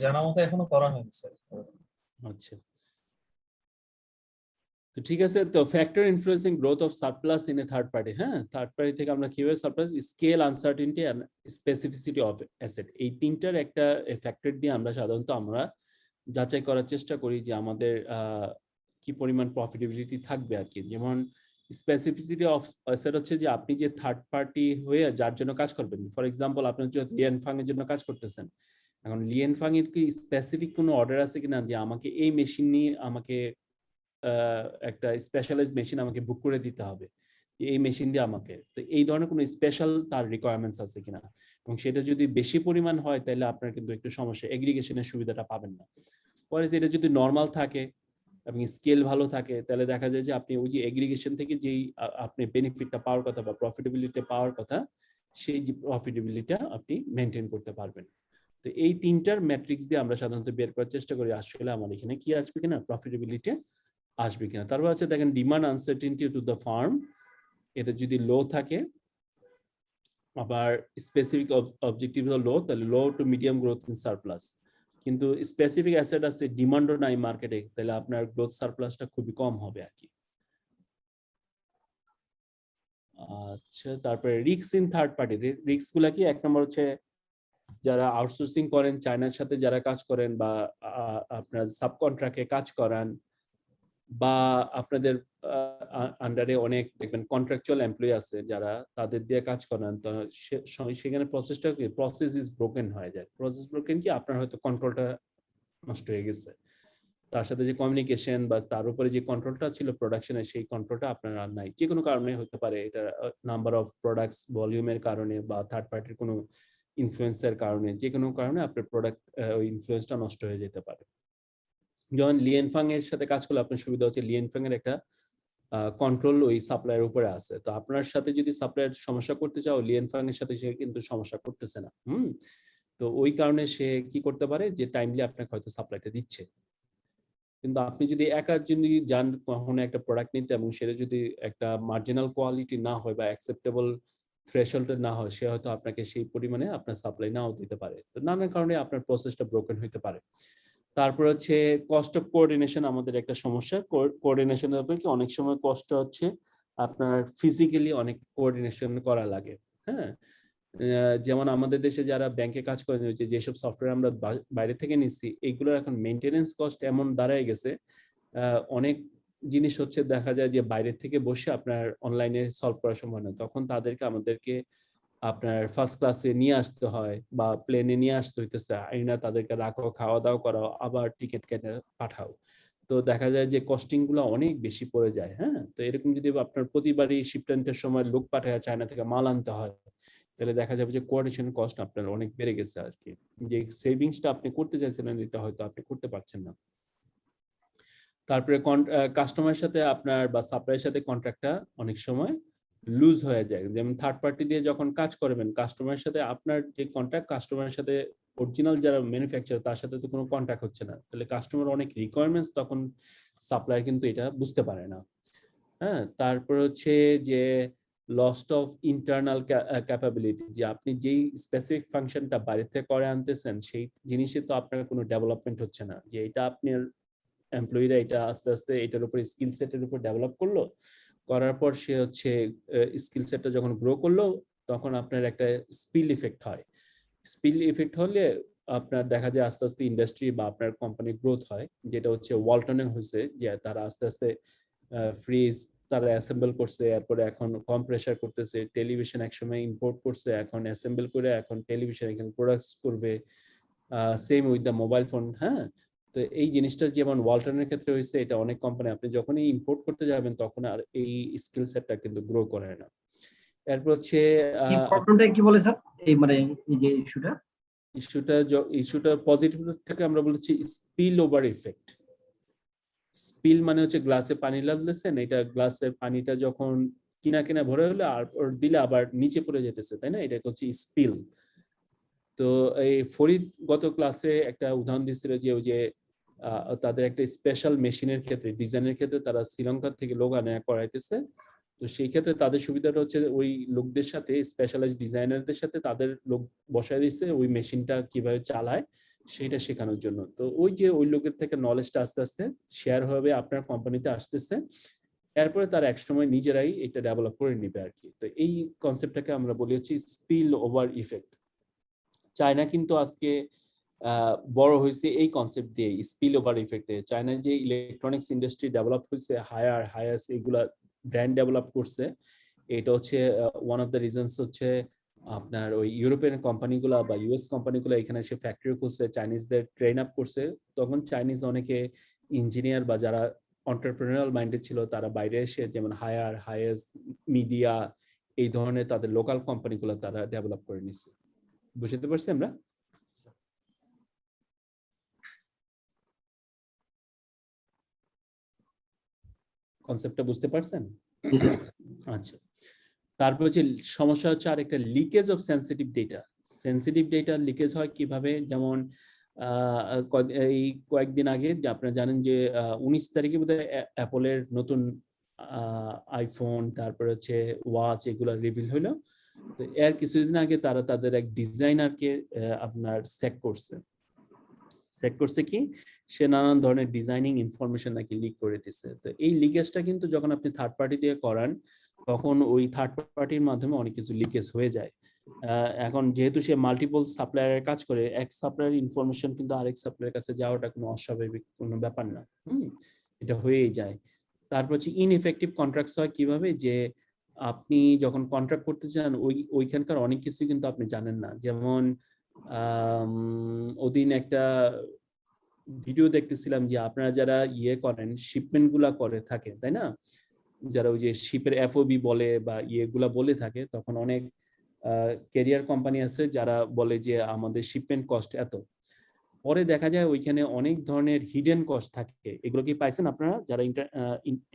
জানা মতো এখনো করা হয়নি স্যার। আচ্ছা, তো ঠিক আছে। তো factor influencing growth of surplus in a third party. হ্যাঁ, থার্ড পার্টি থেকে আমরা কিভাবে surplus, scale, uncertainty and specificity of asset, এই তিনটার একটা ফ্যাক্টর দিয়ে আমরা সাধারণত আমরা যাচাই করার চেষ্টা করি যে আমাদের কি পরিমাণ প্রফিটেবিলিটি থাকবে আর কি। যেমন স্পেসিফিসিটি অফ অ্যাসেট হচ্ছে যে আপনি যে থার্ড পার্টি হয়ে যার জন্য কাজ করবেন, ফর এক্সাম্পল আপনি হচ্ছে লিয়েনফাং এর জন্য কাজ করতেছেন, এখন লিয়েনফাং এর কি স্পেসিফিক কোনো অর্ডার আছে কিনা যে আমাকে এই মেশিন নিয়ে আমাকে একটা স্পেশালাইজড মেশিন আমাকে বুক করে দিতে হবে, এই মেশিন দিয়ে আমাকে, তো এই ধরনের কোনো স্পেশাল তার রিকোয়ারমেন্টস আছে কিনা, এবং সেটা যদি বেশি পরিমাণ হয় তাহলে আপনার কিন্তু একটু সমস্যা, এগ্রিগেশনের সুবিধাটা পাবেন না। পরে এটা যদি নর্মাল থাকে এবং স্কেল ভালো থাকে, তাহলে দেখা যায় যে আপনি ওই যে এগ্রিগেশন থেকে যেই আপনি বেনিফিটটা পাওয়ার কথা বা প্রফিটেবিলিটি পাওয়ার কথা, সেই যে প্রফিটেবিলিটিটা আপনি মেনটেন করতে পারবেন। তো এই তিনটার ম্যাট্রিক্স দিয়ে আমরা সাধারণত বের করার চেষ্টা করি আসলে আমার এখানে কি আসবে কিনা, প্রফিটেবিলিটি আসবে কিনা। তারপর আছে দেখেন demand uncertainty to the farm, এটা যদি লো থাকে, আবার স্পেসিফিক অবজেক্টিভ হলো লো, তাহলে low to medium growth in surplus, কিন্তু স্পেসিফিক অ্যাসেট আছে, ডিমান্ডও নাই মার্কেটে, তাহলে আপনার গ্রোথ সারপ্লাসটা খুবই কম হবে আর কি। আচ্ছা, তারপরে risk in third party, risk গুলা কি, এক নম্বর হচ্ছে যারা আউটসোর্সিং করেন, চায়নার সাথে যারা কাজ করেন, বা আপনার সাবকন্ট্রাক্টে কাজ করান, বা আপনাদের আন্ডারে অনেক দেখবেন কন্ট্রাকচুয়াল এমপ্লয়ি আছে যারা তাদের দিয়ে কাজ করান, তো সেখানে প্রসেসটা কি, প্রসেস ইজ ব্রোকেন হয়ে যায়। প্রসেস ব্রোকেন কি, আপনার হয়তো কন্ট্রোলটা নষ্ট হয়ে গেছে, তার সাথে যে কমিউনিকেশন বা তার উপরে যে কন্ট্রোলটা ছিল প্রোডাকশনের, সেই কন্ট্রোলটা আপনার আর নাই, যে কোনো কারণে হতে পারে, এটা নাম্বার অফ প্রোডাক্টস ভলিউমের কারণে বা থার্ড পার্টির কোনো ইনফ্লুয়েন্সের কারণে, যে কোনো কারণে আপনার প্রোডাক্ট ওই ইনফ্লুয়েন্সটা নষ্ট হয়ে যেতে পারে। যেমন লিয়েনফাং এর সাথে কাজ করলে আপনার সুবিধা হচ্ছে লিয়েনফাং এর একটা কন্ট্রোল ওই সাপ্লাইয়ের উপরে আছে, তো আপনার সাথে যদি সাপ্লাইয়ের সমস্যা করতে চাও, লিয়েনফাং এর সাথে সে কিন্তু সমস্যা করতেছে না। তো ওই কারণে সে কি করতে পারে যে টাইমলি আপনাকে হয়তো সাপ্লাইটা দিচ্ছে, কিন্তু আপনি যদি একা যদি যান কখনো একটা প্রোডাক্ট নিতে এবং সেটা যদি একটা মার্জিনাল কোয়ালিটি না হয় বা অ্যাকসেপ্টেবল থ্রেশহোল্ডে না হয়, সে হয়তো আপনাকে সেই পরিমাণে আপনার সাপ্লাই নাও দিতে পারে। তো নানান কারণে আপনার প্রসেসটা ব্রোকেন হইতে পারে। তারপর হচ্ছে কস্ট অফ কোঅর্ডিনেশন আমাদের একটা সমস্যা। কোঅর্ডিনেশনের ব্যাপারে কি অনেক সময় কষ্ট হচ্ছে আপনার ফিজিক্যালি অনেক কোঅর্ডিনেশন করা লাগে। হ্যাঁ, যেমন আমাদের দেশে যারা ব্যাংকে কাজ করেন, যেসব সফটওয়্যার আমরা বাইরে থেকে নিচ্ছি, এইগুলোর এখন মেইনটেনেন্স কস্ট এমন দাঁড়ায় গেছে, অনেক জিনিস হচ্ছে দেখা যায় যে বাইরের থেকে বসে আপনার অনলাইনে সলভ করা সম্ভব না, তখন আমাদেরকে আপনার ফার্স্ট ক্লাসে নিয়ে আসতে হয় বা প্লেনে নিয়ে আসতে হইতেছে, আইনা তাদেরকে রাখো, খাওয়া দাওয়া করাও, আবার টিকিট কেটে পাঠাও। তো দেখা যায় যে কস্টিং গুলো অনেক বেশি পড়ে যায়। হ্যাঁ, তো এরকম যদি আপনার প্রতিবারই শিপমেন্টের সময় লোক পাঠায় চায়না থেকে মাল আনতে হয়, তাহলে দেখা যাবে যে কোঅর্ডিনেশন কস্ট আপনার অনেক বেড়ে গেছে আর কি। যে সেভিংসটা আপনি করতে চাইছিলেন এটা হয়তো আপনি করতে পারছেন না। তারপরে কাস্টমারের সাথে আপনার বা সাপ্লাইয়ের সাথে কন্ট্রাক্টটা অনেক সময় লুজ হয়ে যায়। যেমন থার্ড পার্টি দিয়ে যখন কাজ করবেন, কাস্টমারের সাথে আপনার যে কন্ট্রাক্ট, কাস্টমারের সাথে অরিজিনাল যারা ম্যানুফ্যাকচারার তার সাথে তো কোনো কন্ট্রাক্ট হচ্ছে না, তাহলে কাস্টমার অনেক রিকোয়ারমেন্টস তখন সাপ্লায়ার কিন্তু এটা বুঝতে পারে না। হ্যাঁ, তারপর হচ্ছে যে লস্ট অফ ইন্টারনাল ক্যাপাবিলিটি, যে আপনি যেই স্পেসিফিক ফাংশনটা বাইরে থেকে করে আনতেছেন সেই জিনিসে তো আপনার কোনো ডেভেলপমেন্ট হচ্ছে না, যে এটা আপনার এমপ্লয়িরা এটা আস্তে আস্তে এটার উপর স্কিল সেটের উপর ডেভেলপ করলো, করার পর সে হচ্ছে স্কিল সেটটা যখন গ্রো করলো তখন আপনার একটা স্পিল ইফেক্ট হয়। স্পিল ইফেক্ট হলে আপনার দেখা যায় আস্তে আস্তে ইন্ডাস্ট্রি বা আপনার কোম্পানি গ্রোথ হয়, যেটা হচ্ছে ওয়ালটনে হয়েছে, যে তারা আস্তে আস্তে ফ্রিজ তারা অ্যাসেম্বল করছে, এরপরে এখন কম্প্রেসার করতেছে, টেলিভিশন একসময় ইম্পোর্ট করছে, এখন অ্যাসেম্বল করে এখন টেলিভিশন এখানে প্রোডাক্টস করবে, same with the mobile phone. হ্যাঁ, তো এই জিনিসটা যেমন ওয়ালটনের ক্ষেত্রে হয়েছে, এটা অনেক কোম্পানি আপনি যখনই ইম্পোর্ট করতে যাবেন তখন আর এই স্কিল সেটটা কিন্তু গ্রো করে না। এরপর হচ্ছে এই প্রবলেমটা কি বলে স্যার, এই মানে এই যে ইস্যুটা পজিটিভ থেকে আমরা বলেছি স্পিল ওভার ইফেক্ট। স্পিল মানে হচ্ছে গ্লাসে পানি লাগতেছেন, এটা গ্লাসের পানিটা যখন কিনা ভরে হলে আর দিলে আবার নিচে পড়ে যেতেছে, তাই না, এটা হচ্ছে স্পিল। তো এই ফরিদ গত ক্লাসে একটা উদাহরণ দিয়েছিল যে ওই যে তাদের একটা স্পেশাল মেশিনের ক্ষেত্রে, ডিজাইনের ক্ষেত্রে তারা শ্রীলঙ্কা থেকে লোক আনা করাইতেছে। তো সেই ক্ষেত্রে তাদের সুবিধাটা হচ্ছে ওই লোকদের সাথে, স্পেশালাইজড ডিজাইনারদের সাথে তাদের লোক বসায় দিচ্ছে ওই মেশিনটা কিভাবে চালায় সেটা শেখানোর জন্য। তো ওই যে ওই লোকের থেকে নলেজটা আস্তে আস্তে শেয়ার হবে আপনার কোম্পানিতে আসতেছে, এরপরে তারা একসময় নিজেরাই এটা ডেভেলপ করে নিবে আর কি। তো এই কনসেপ্টটাকে আমরা বলি হচ্ছে স্পিল ওভার ইফেক্ট। চায়না কিন্তু আজকে বড় হয়েছে এই কনসেপ্ট দিয়ে, স্পিল ওভার ইফেক্ট দিয়ে। চায়নার যে ইলেকট্রনিক্স ইন্ডাস্ট্রি ডেভেলপ হয়েছে, হায়াস এগুলা ব্র্যান্ড ডেভেলপ করছে, এটা হচ্ছে ওয়ান অফ দ্য রিজনস হচ্ছে আপনার ওই ইউরোপিয়ান কোম্পানিগুলা বা ইউএস কোম্পানিগুলো এখানে এসে ফ্যাক্টরি খুলছে, চাইনিজদের ট্রেন আপ করছে। তখন চাইনিজ অনেকে ইঞ্জিনিয়ার বা যারা এন্টারপ্রেনারিয়াল মাইন্ডেড ছিল তারা বাইরে এসে, যেমন হায়াস, মিডিয়া, এই ধরনের তাদের লোকাল কোম্পানিগুলো তারা ডেভেলপ করে নিছে। বুঝতে পারছি আমরা? কনসেপ্টটা বুঝতে পারছেন? আচ্ছা, তারপর যে সমস্যা হচ্ছে আরেকটা, leakage of sensitive data. Sensitive data leakage হয় কিভাবে? যেমন এই কয়েকদিন আগে যে আপনারা জানেন যে 19 তারিখে বোধহয় অ্যাপলের নতুন আইফোন, তারপর হচ্ছে ওয়াচ, এগুলো রিভিল হলো। তো এর কিছুদিন আগে তারা তাদের এক ডিজাইনারকে আপনার চেক করছে কি সে নানান ধরনের ডিজাইনিং ইনফরমেশন নাকি লিক করে দিচ্ছে। তো এই লিকেজটা কিন্তু যখন আপনি থার্ড পার্টি দিয়ে করান তখন ওই থার্ড পার্টির মাধ্যমে অনেক কিছু লিকেজ হয়ে যায়। এখন যেহেতু সে মাল্টিপল সাপ্লায়ারের কাজ করে, এক সাপ্লায়ার ইনফরমেশন কিন্তু আরেক সাপ্লায়ারের কাছে যাওয়াটা কোনো অস্বাভাবিক কোনো ব্যাপার না। এটা হয়েই যায়। তারপর হচ্ছে ইনএফেক্টিভ কন্ট্রাক্টস হয় কিভাবে? যে আপনি যখন কন্ট্রাক্ট করতে চান ওইখানকার অনেক কিছু কিন্তু আপনি জানেন না। যেমন ওদিন একটা ভিডিও দেখতেছিলাম যে আপনারা যারা করেন, শিপমেন্ট গুলা করে থাকে, তাই না, যারা ওই যে শিপের এফওবি বলে বা গুলা বলে থাকে, তখন অনেক ক্যারিয়ার কোম্পানি আছে যারা বলে যে আমাদের শিপমেন্ট কস্ট এত, পরে দেখা যায় ওইখানে অনেক ধরনের হিডেন কস্ট থাকে। এগুলো কি পাইছেন আপনারা যারা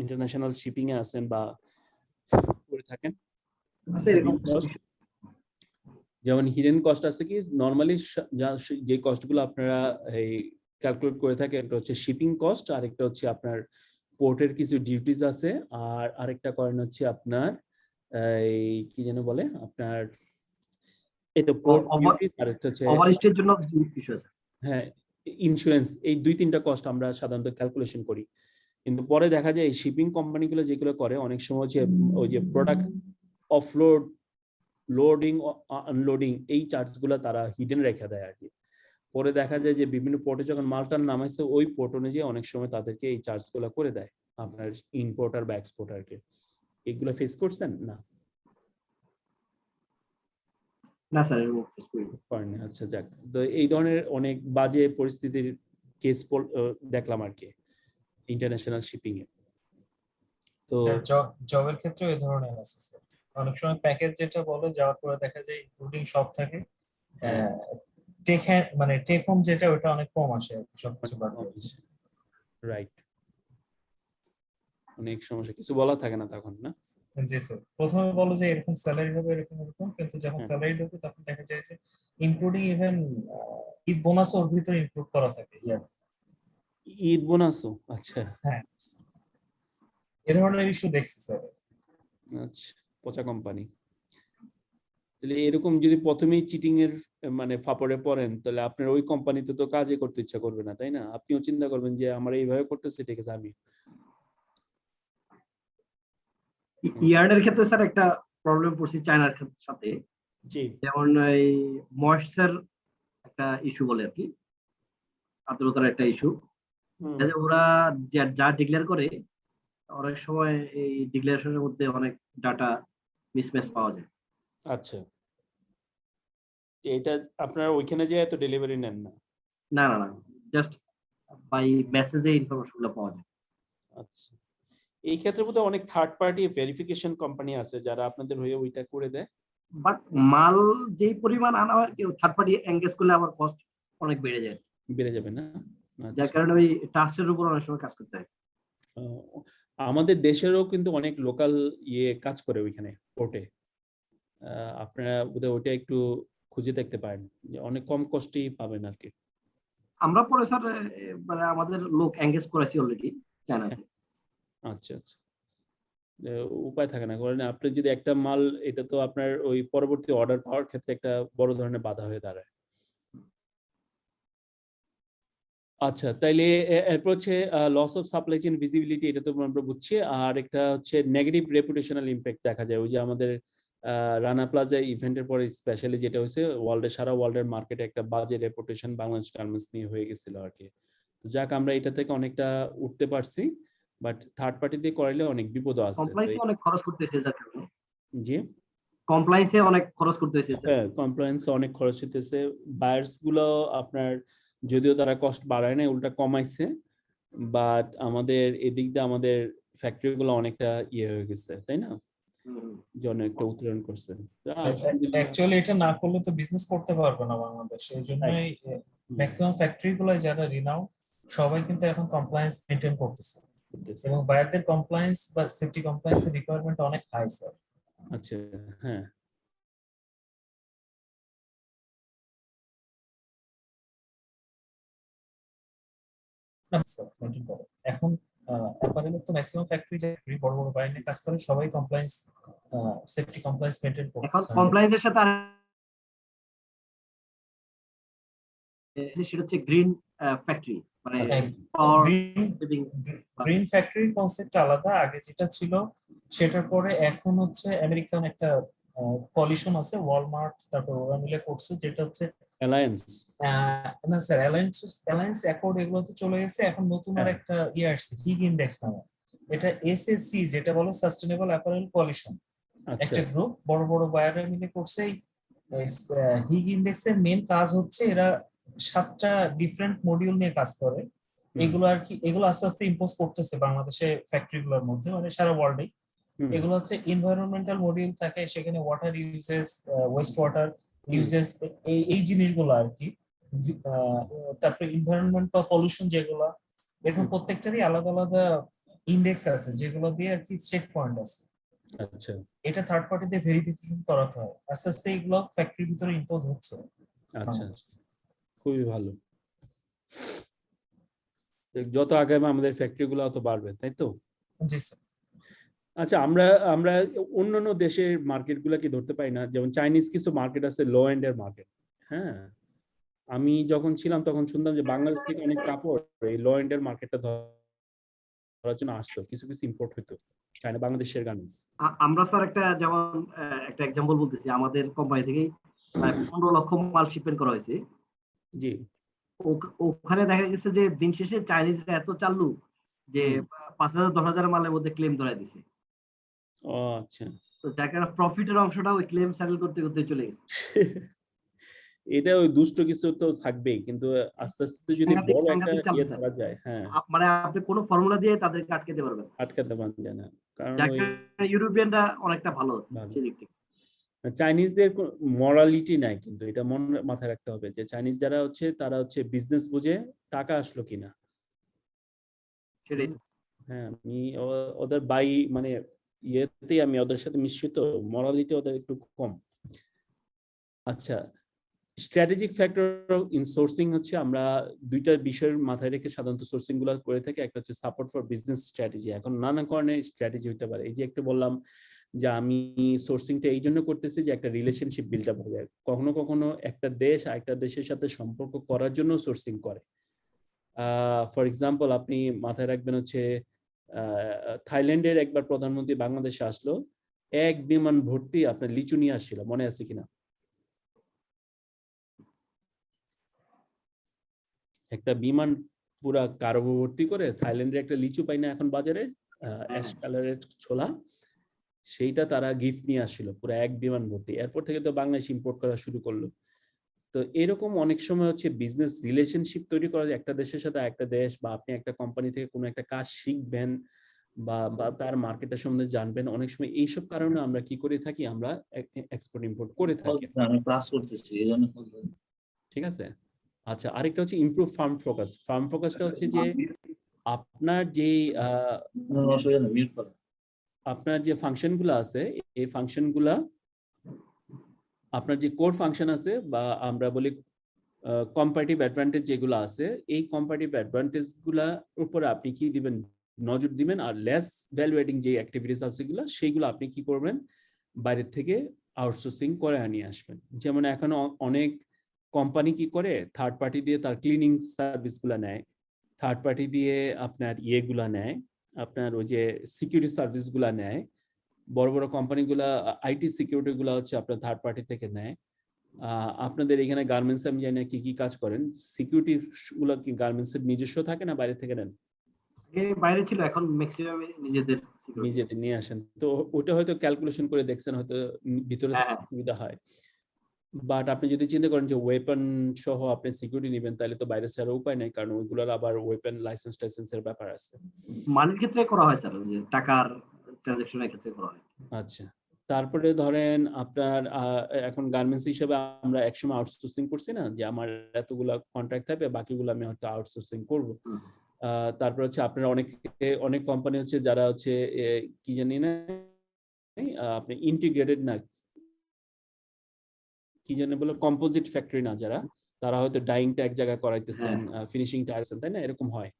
ইন্টারন্যাশনাল শিপিং এ আছেন বা করে থাকেন? যেমন হিডেন কস্ট আছে কি, নরমালি যে কস্টগুলো আপনারা এই ক্যালকুলেট করে থাকে, একটা হচ্ছে শিপিং কস্ট, আর একটা হচ্ছে আপনার পোর্টের কিছু ডিউটিস আছে, আর আরেকটা করেন হচ্ছে আপনার এই কি যেন বলে আপনার, এই তো পোর্ট ডিউটি, আর একটা হচ্ছে ওভারস্টের জন্য ইস্যু আছে। হ্যাঁ ইন্স্যুরেন্স, এই 2-3টা কস্ট আমরা সাধারণত ক্যালকুলেশন করি। কিন্তু পরে দেখা যায় এই শিপিং কোম্পানিগুলো যেগুলো করে অনেক সময় হচ্ছে ওই যে প্রোডাক্ট অফলোড, লোডিং, আনলোডিং, এই চার্জগুলো তারা হিডেন রেখে দেয় আর কি। পরে দেখা যায় যে বিভিন্ন পোর্টে যখন মালটার নামাইছে ওই পোর্ট অনুযায়ী অনেক সময় তাদেরকে এই চার্জগুলো করে দেয় আপনার ইম্পোর্টার বা এক্সপোর্টারকে। এগুলো ফেস করছেন না? না স্যার, এরকম face করিনি। করেনি, আচ্ছা যাক। তো এই ধরনের অনেক বাজে পরিস্থিতির কেস দেখলাম আর কি ইন্টারন্যাশনাল শিপিং এ। তো জবের ক্ষেত্রে এই ধরনের আছে স্যার। অনেক সময় প্যাকেজ যেটা বলে যাওয়ার পরে দেখা যায় ইনক্লুডিং সব থাকে, মানে টেক হোম যেটা ওটা অনেক কম আসে আর কি, সবকিছু বাদ দিয়ে। রাইট, অনেক সমস্যা, কিছু বলা থাকে না তখন না? জি স্যার, প্রথমে বলো যে এরকম স্যালারি হবে এরকম এরকম, কিন্তু যখন হ্যাঁ। স্যালারি ঢোকে তখন দেখা যায় যে ইনক্লুডিং ইভেন ঈদ বোনাস ওর ভিতরে ইনক্লুড করা থাকে। ঈদ বোনাসও, আচ্ছা হ্যাঁ, এ ধরনের ইস্যু দেখছি স্যার। আচ্ছা, পচা কোম্পানি। তাহলে এরকম যদি প্রথমেই চিটিং এর মানে ফাপড়ে পড়েন তাহলে আপনার ওই কোম্পানিতে তো কাজই করতে ইচ্ছা করবে না, তাই না? আপনিও চিন্তা করবেন যে আমার এইভাবে করতেছে, ঠিক আছে আমি। ইয়ার্নের ক্ষেত্রে স্যার একটা প্রবলেম পড়ছে চায়নার সাথে, জি, যেমন এই ময়েশ্চার একটা ইস্যু বলে আর কি, আর্দ্রতার একটা ইস্যু। ওরা যা ডিক্লেয়ার করে অনেক সময় এই ডিক্লারেশনের মধ্যে অনেক ডাটা মিসম্যাচ পাওয়া যায়। আচ্ছা, এটা আপনার ওইখানে যে এত ডেলিভারি নেন না? না না না, জাস্ট বাই মেসেজে ইনফরমেশন গুলো পাওয়া যায়। আচ্ছা, এই ক্ষেত্রে বোধহয় অনেক থার্ড পার্টি ভেরিফিকেশন কোম্পানি আছে যারা আপনাদের হয়ে ওইটা করে দেয়। বাট মাল যেই পরিমাণ আনা হয় কেউ থার্ড পার্টি এঙ্গেজ করলে আবার কস্ট অনেক বেড়ে যায়, বেড়ে যাবে না? যার আচ্ছা। কারণে ওই ট্রাস্টের উপর অনেক সময় কাজ করতে হয়। আমাদের দেশেরও কিন্তু অনেক লোকাল কাজ করে ওইখানে পোর্টে। আপনারা বোধহয় ওইটা একটু খুঁজে দেখতে পারেন, যে অনেক কম কস্টেই পাবেন আর কি। আমরা পরে স্যার মানে আমাদের লোক এঙ্গেজ করেছি অলরেডি চায়নাতে। আচ্ছা আচ্ছা, উপায় থাকে না, কারণ আপনি যদি একটা মাল, এটা তো আপনার ওই পরবর্তী অর্ডার পাওয়ার ক্ষেত্রে একটা বড় ধরনের বাধা হয়ে দাঁড়ায়। আচ্ছা, তাইলে এরপর হচ্ছে loss of supply chain visibility, এটা তো আমরা বুঝছি। আর একটা হচ্ছে নেগেটিভ রেপুটেশনাল ইম্প্যাক্ট দেখা যায়, ওই যে আমাদের রানা প্লাজা ইভেন্টের পরে স্পেশালি যেটা হয়েছে, সারা ওয়ার্ল্ডের মার্কেটে একটা বাজে রেপুটেশন বাংলাদেশ গার্মেন্টস নিয়ে হয়ে গেছিল আর কি। তো যাক, আমরা এটা থেকে অনেকটা উঠতে পারছি, বাট থার্ড পার্টি দিয়ে করাইলে অনেক বিপদ আছে। কমপ্লায়েন্সে অনেক খরচ করতেছে যার কারণে। জি, কমপ্লায়েন্সে অনেক খরচ করতেছে। হ্যাঁ, কমপ্লায়েন্স অনেক খরচ হইতেছে। বায়ার্স গুলো আপনার যদিও তারা কস্ট বাড়ায় না, উল্টা কমাইছে, বাট আমাদের এদিক দিয়ে আমাদের ফ্যাক্টরি গুলো অনেকটা হয়ে গেছে, তাই না? যে অনেকটা উত্তরণ করছে। অ্যাকচুয়ালি এটা না করলে তো বিজনেস করতে পারবে না বাংলাদেশ। এই জন্যই ম্যাক্সিমাম ফ্যাক্টরি গুলো যারা রিনাউ সবাই কিন্তু এখন কমপ্লায়েন্স মেইনটেইন করতেছে, এবং বায়ারদের কমপ্লায়েন্স বা সেফটি কমপ্লায়েন্সের রিকোয়ারমেন্ট অনেক হাই স্যার। আচ্ছা, হ্যাঁ, এখন অ্যাপারেলের তো ম্যাক্সিমাম ফ্যাক্টরি যে বড় বড় বায়ার নিয়ে কাজ করে সবাই কমপ্লায়েন্স সেফটি কমপ্লায়েন্স মেইনটেইন এখন করতেছে। কমপ্লায়েন্সের সাথে সেটা হচ্ছে গ্রিন ফ্যাক্টরি, মানে গ্রিন ফ্যাক্টরি কনসেপ্ট আলাদা। আগে যেটা ছিল সেটার পরে এখন হচ্ছে আমেরিকান একটা কোয়ালিশন আছে, ওয়ালমার্ট, তারপর ওরা মিলে করছে, যেটা হচ্ছে অ্যালায়েন্স। না স্যার, অ্যালায়েন্স অ্যাকর্ড এগুলো তো চলে গেছে। এখন নতুন আর একটা আসছে, হিগ ইন্ডেক্স নামে। এটা এসএসসি যেটা বলে সাস্টেনেবল অ্যাপারেল কোয়ালিশন, একটা গ্রুপ বড় বড় বায়াররা মিলে করছে। হিগ ইন্ডেক্সের মেইন কাজ হচ্ছে এরা 7টা ডিফারেন্ট মডিউল নিয়ে কাজ করে। এগুলো আর কি, এগুলো আস্তে আস্তে ইম্পোজ করতেছে বাংলাদেশে ফ্যাক্টরি গুলোর মধ্যে, মানে সারা ওয়ার্ল্ডে। এগুলো হচ্ছে এনভায়রনমেন্টাল মডিউল থাকে, সেখানে water uses, West water uses, এই জিনিসগুলো আর কি। তারপরে এনভায়রনমেন্ট বা পলিউশন যেগুলো, এরকম প্রত্যেকটারই আলাদা আলাদা ইন্ডেক্স আছে যেগুলো দিয়ে আর কি চেক পয়েন্ট আছে। আচ্ছা, এটা থার্ড পার্টিতে ভেরিফিকেশন করাতে হয়। আস্তে আস্তে এগুলো ফ্যাক্টরির ভিতরে ইম্পোজ হচ্ছে। আচ্ছা, খুবই ভালো। যত আগামী আমাদের ফ্যাক্টরি গুলো অত বাড়বে, তাই তো? জি স্যার। আচ্ছা, আমরা আমরা অন্যান্য দেশের মার্কেট গুলা কি ধরতে পারি না? যেমন চাইনিজ কিছু মার্কেট আছে, লো এন্ড এর মার্কেট। হ্যাঁ, আমি যখন ছিলাম তখন শুনতাম যে বাংলাদেশ থেকে অনেক কাপড় এই লো এন্ড এর মার্কেটটা ধরার জন্য আসতো, কিছু কিছু ইম্পোর্ট হতো চায়না, বাংলাদেশের গার্মেন্টস। আমরা স্যার একটা যেমন একটা এক্সাম্পল বলতেছি, আমাদের কোম্পানি থেকে প্রায় 15 লক্ষ মাল শিপমেন্ট করা হয়েছে। জি। ওখানে দেখা গেছে যে দিন শেষে চাইনিজরা এত চালু যে 5,000 10,000 মালের মধ্যে ক্লেম ধরাই দিছে। ও আচ্ছা। তো যার কারণে প্রফিটের অংশটা ওই ক্লেম সেটেল করতে করতে চলে গেছে। এটা ওই দুষ্ট কিছু তো থাকবেই, কিন্তু আস্তে আস্তে যদি বড় একটা সাংঘাতিক চালু ইয়ে স্যার। ধরা যায়, হ্যাঁ, মানে আপনি কোনো ফর্মুলা দিয়ে তাদেরকে আটকাতে পারবেন, আটকাতে পারা যায় না। কারণ যার ওই কারণে ইউরোপিয়ানরা অনেকটা ভালো ভালো। সেদিক থেকে। চাইনিজদের মরালিটি নাই, কিন্তু এটা মাথায় রাখতে হবে যে চাইনিজ যারা হচ্ছে তারা হচ্ছে বিজনেস বুঝে টাকা আসলো কিনা। সেটাই। হ্যাঁ, আমি ওদের বাই মানে ইয়েতেই আমি ওদের সাথে মিশ্রিত, মরালিটি ওদের একটু কম। আচ্ছা, স্ট্র্যাটেজিক ফ্যাক্টর ইন সোর্সিং হচ্ছে আমরা দুইটা বিষয়ের মাথায় রেখে সাধারণত সোর্সিং গুলো করে থাকি। একটা হচ্ছে সাপোর্ট ফর বিজনেস স্ট্র্যাটেজি। এখন নানা ধরনের স্ট্র্যাটেজি হতে পারে। এই যে একটু বললাম যে আমি সোর্সিংটা এই জন্য করতেছি যে একটা রিলেশনশিপ বিল্ড আপ হবে। কখনো কখনো একটা দেশ আরেকটা দেশের সাথে সম্পর্ক করার জন্য সোর্সিং করে। ফর এক্সাম্পল, আপনি মাথায় রাখবেন হচ্ছে থাইল্যান্ডের একবার প্রধানমন্ত্রী বাংলাদেশে আসলো, এক বিমান ভর্তি আপনার লিচু নিয়ে আসছিল, মনে আছে কিনা? একটা বিমান পুরা কার্গো ভর্তি করে থাইল্যান্ডের একটা লিচু পাই না এখন বাজারে, অ্যাশ কালারের ছোলা, সেইটা তারা গিফট নিয়ে আসছিল পুরো এক বিমান ভর্তি। এরপর থেকে তো বাংলাদেশ ইম্পোর্ট করা শুরু করলো। তো এরকম অনেক সময় হচ্ছে বিজনেস রিলেশনশিপ তৈরি করা যায় একটা দেশের সাথে একটা দেশ, বা আপনি একটা কোম্পানি থেকে কোনো একটা কাজ শিখবেন বা তার মার্কেটের সম্বন্ধে জানবেন। অনেক সময় এইসব কারণে আমরা কি করে থাকি, আমরা এক্সপোর্ট ইম্পোর্ট করে থাকি। আমি ক্লাস করতেছি এইজন্য। ঠিক আছে। আচ্ছা, আরেকটা হচ্ছে ইমপ্রুভ ফার্ম ফোকাস। ফার্ম ফোকাসটা হচ্ছে যে আপনার যে আপনার যে ফাংশনগুলো আছে, এই ফাংশনগুলা আপনার যে কোর ফাংশন আছে বা আমরা বলি কম্পারেটিভ অ্যাডভান্টেজ যেগুলো আছে, এই কম্পারেটিভ অ্যাডভান্টেজ গুলা উপরে আপনি কি দিবেন, নজর দিবেন। আর লেস ভ্যালুয়েটিং যে অ্যাক্টিভিটিস আছে সেইগুলো আপনি কি করবেন, বাইরের থেকে আউটসোর্সিং করে আনিয়ে আসবেন। যেমন এখন অনেক কোম্পানি কি করে, থার্ড পার্টি দিয়ে তার ক্লিনিং সার্ভিস গুলা নেয়, থার্ড পার্টি দিয়ে আপনার ইয়েগুলা নেয়, আপনার ওই যে সিকিউরিটি সার্ভিস গুলা নেয়। বড় বড় কোম্পানিগুলা আইটি সিকিউরিটি গুলা হচ্ছে আপনার থার্ড পার্টি থেকে নেয়। আপনাদের এখানে গার্মেন্টস আমি জানি না কি কি কাজ করেন, সিকিউরিটি গুলো কি গার্মেন্টস এর নিজস্ব থাকে না বাইরে থেকে নেন? বাইরে ছিল, এখন ম্যাক্সিমাম নিজেদের নিয়ে আসেন। তো ওটা হয়তো ক্যালকুলেশন করে দেখছেন, হয়তো ভিতরে সুবিধা হয়। বাট আপনি যদি চিন্তা করেন যে ওয়েপন সহ আপনি সিকিউরিটি নেবেন, তাহলে তো বাইরে ছাড়া উপায় নাই, কারণ ওইগুলোর আবার ওয়েপন লাইসেন্সের ব্যাপার আছে। মানির ক্ষেত্রে করা হয় স্যার, যে টাকার ট্রানজাকশনের ক্ষেত্রে করা হয়। আচ্ছা, তারপরে ধরেন আপনার এখন গার্মেন্টস হিসেবে আমরা একসময় আউটসোর্সিং করছি না, যে আমার এতগুলা কন্ট্রাক্ট থাকবে, বাকিগুলো আমি হয়তো আউটসোর্সিং করব। তারপর হচ্ছে আপনার অনেক কোম্পানি হচ্ছে যারা হচ্ছে কি জানি না আপনি ইন্টিগ্রেটেড না কি জানি বলে, কম্পোজিট ফ্যাক্টরি না যারা, তারা হয়তো ডাইংটা এক জায়গায় করাইতেছেন, ফিনিশিংটা আছেন, তাই না? এরকম হয়।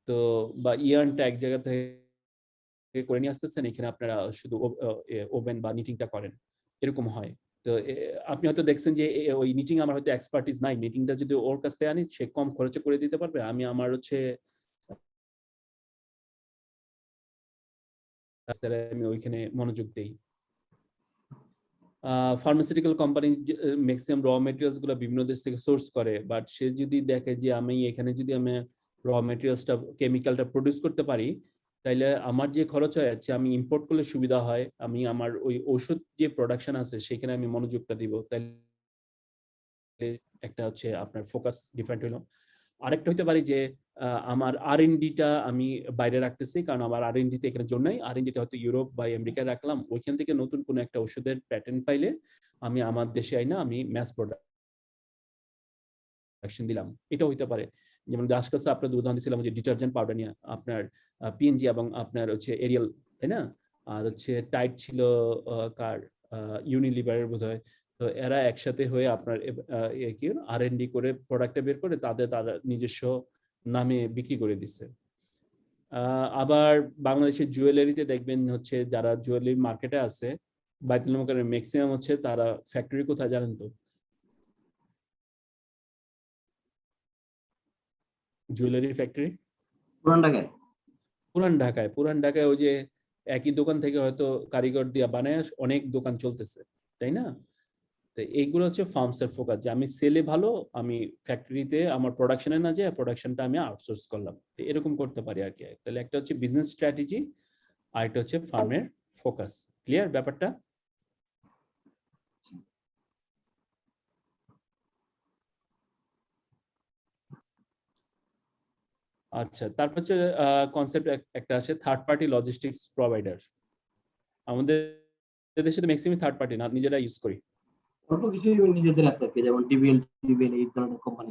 তো বা ইয়ার্নটা এক জায়গা থেকে করে নিয়ে আসতেছেন, এখানে আপনারা শুধু ওভেন বা নিটিংটা করেন, এরকম হয়। তো আপনি হয়তো দেখছেন যে ওই নিটিং আমার হয়তো এক্সপার্টিস নাই, নিটিংটা যদি ওর কাছ থেকে আনি সে কম খরচে করে দিতে পারবে, আমি আমার হচ্ছে আমি ওইখানে মনোযোগ দেই। Pharmaceutical company maximum raw materials গুলো বিভিন্ন দেশ থেকে সোর্স করে, বাট সে যদি দেখে যে আমি এখানে যদি আমি র মেটেরিয়ালসটা কেমিক্যালটা প্রডিউস করতে পারি, তাইলে আমার যে খরচ হয় আছে আমি ইম্পোর্ট করলে সুবিধা হয়, আমি আমার ওই ওষুধ যে প্রোডাকশন আছে সেখানে আমি মনোযোগটা দিব, তাইলে একটা হচ্ছে আপনার ফোকাস ডিফারেন্ট হলো। আরেকটা হতে পারে যে আমার R&Dটা আমি বাইরে রাখতেছি, কারণ আমার R&Dতে এখানে জন্য নাই, R&Dটা হয়তো ইউরোপ বা আমেরিকায় রাখলাম, ওইখান থেকে নতুন কোনো একটা ওষুধের প্যাটেন্ট পাইলে আমি আমার দেশে আইনা আমি ম্যাস প্রোডাকশন দিলাম, এটা হইতে পারে। যেমন দাসকাসে আপনাদের উদাহরণ দিয়েছিলাম যে ডিটারজেন্ট পাউডার নিয়ে, আপনার পিএনজি এবং আপনার হচ্ছে এরিয়াল, তাই না? আর হচ্ছে টাইট ছিল কার, ইউনিলিভারের বোধহয়। তো এরা একসাথে হয়ে আপনার কি R&D করে প্রোডাক্টটা বের করে তাদের নিজস্ব নামে বিক্রি করে দিচ্ছে। আবার বাংলাদেশের জুয়েলারিতে দেখবেন হচ্ছে যারা জুয়েলারি মার্কেটে আছে বাইতুল মোকাররমের ম্যাক্সিমাম হচ্ছে তারা ফ্যাক্টরি কোথায় জানেন তো? জুয়েলারি ফ্যাক্টরি পুরান ঢাকায়। পুরান ঢাকায় ওই যে একই দোকান থেকে হয়তো কারিগর দিয়া বানায় অনেক দোকান চলতেছে, তাই না? তো এইগুলো হচ্ছে ফার্মসের ফোকাস, যে আমি সেলে ভালো, আমি ফ্যাক্টরিতে আমার প্রোডাকশনে না যাই, প্রোডাকশনটা আমি আউটসোর্স করলাম। তো এরকম করতে পারি আর কি। তাহলে একটা হচ্ছে বিজনেস স্ট্র্যাটেজি, আর একটা হচ্ছে ফার্মের ফোকাস। ক্লিয়ার ব্যাপারটা? আচ্ছা, তারপর হচ্ছে কনসেপ্ট একটা আছে থার্ড পার্টি লজিস্টিক্স প্রোভাইডার। আমাদের দেশে তো ম্যাক্সিমাম থার্ড পার্টি না, নিজেরা ইউজ করি। অল্প কিছু নিজেদের আছে আর কি, যেমন টিবিএল এই ধরনের কোম্পানি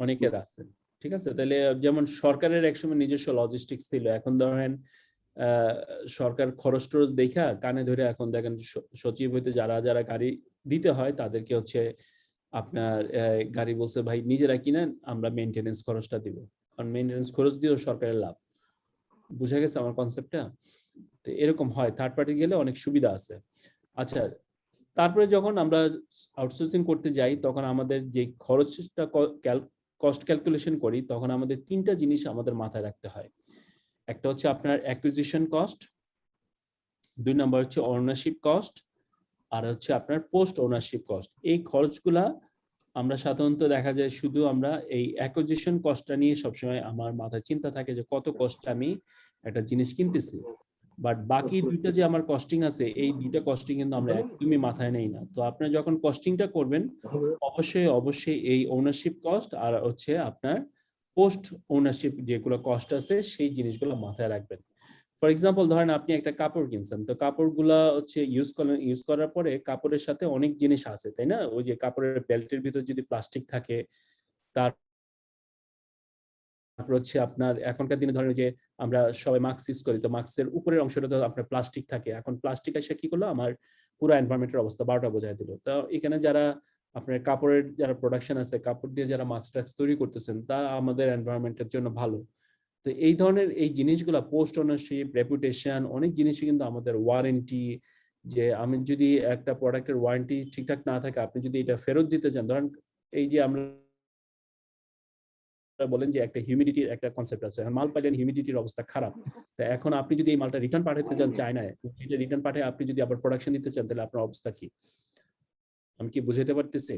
অনেকের আছে, ঠিক আছে। তাহলে যেমন সরকারের একসময় নিজস্ব লজিস্টিক্স ছিল, এখন ধরেন সরকার খরচ টরচ দেখা কানে ধরে এখন দেখেন সচিব হইতে যারা যারা গাড়ি দিতে হয় তাদেরকে হচ্ছে আপনার গাড়ি বলছে ভাই নিজেরা কিনেন, আমরা মেইনটেনেন্স খরচটা দিব, কারণ মেইনটেনেন্স খরচ দিয়েও সরকারের লাভ। বুঝা গেছে আমার কনসেপ্টটা? তো এরকম হয়, থার্ড পার্টি গেলে অনেক সুবিধা আছে। আচ্ছা, তারপরে যখন আমরা আউটসোর্সিং করতে যাই তখন আমাদের যে খরচটা কস্ট ক্যালকুলেশন করি তখন আমাদের তিনটা জিনিস আমাদের মাথায় রাখতে হয়। একটা হচ্ছে আপনার অ্যাকুইজিশন কস্ট, দুই নাম্বার হচ্ছে ওনারশিপ কস্ট, আর হচ্ছে আপনার পোস্ট ওনারশিপ কস্ট। এই খরচগুলা আমরা সাধারণত দেখা যায় শুধু আমরা এই অ্যাকুইজিশন কস্টটা নিয়ে সবসময় আমার মাথায় চিন্তা থাকে যে কত কস্ট আমি একটা জিনিস কিনতেছি, বাট বাকি দুইটা যে আমার কস্টিং আছে এই দুইটা কস্টিং কিন্তু আমরা একদমই মাথায় নেই না। তো আপনি যখন কস্টিংটা করবেন অবশ্যই এই ওনারশিপ কস্ট আর হচ্ছে আপনার পোস্ট ওনারশিপ যেগুলো কস্ট আছে সেই জিনিসগুলো মাথায় রাখবেন। ফর এক্সাম্পল ধরেন আপনি একটা কাপড় কিনছেন, তো কাপড়গুলা হচ্ছে ইউজ করার পরে কাপড়ের সাথে অনেক জিনিস আছে, তাই না? ওই যে কাপড়ের বেল্টের ভিতর যদি প্লাস্টিক থাকে, তারপর হচ্ছে আপনার এখনকার দিনে ধরেন যে আমরা সবাই মাস্ক ইউজ করি, তো মাস্কের উপরের অংশটা তো আপনার প্লাস্টিক থাকে। এখন প্লাস্টিক এসে কি করলো, আমার পুরো এনভায়রনমেন্টের অবস্থা 12টা বোঝাই দিল। তো এখানে যারা আপনার কাপড়ের যারা প্রোডাকশন আছে, কাপড় দিয়ে যারা মাস্ক টাস্ক তৈরি করতেছেন, তা আমাদের এনভায়রনমেন্টের জন্য ভালো। তো এই ধরনের এই জিনিসগুলা পোস্ট ওনারশিপ, রেপুটেশন, অনেক জিনিসই কিন্তু আমাদের ওয়ারেন্টি, যে আমি যদি একটা প্রোডাক্টের ওয়ারেন্টি ঠিকঠাক না থাকে, আপনি যদি এটা ফেরত দিতে চান, ধরেন এই যে আমরা বলেন যে একটা হিউমিডিটির একটা কনসেপ্ট আছে, মাল পাইলেন হিউমিডিটির অবস্থা খারাপ, তো এখন আপনি যদি এই মালটা রিটার্ন পাঠাতে চান চায়নায়, এটা রিটার্ন পাঠিয়ে আপনি যদি আবার প্রোডাকশন দিতে চান, তাহলে আপনার অবস্থা কি? আমি কি বুঝাতে পারতেছি?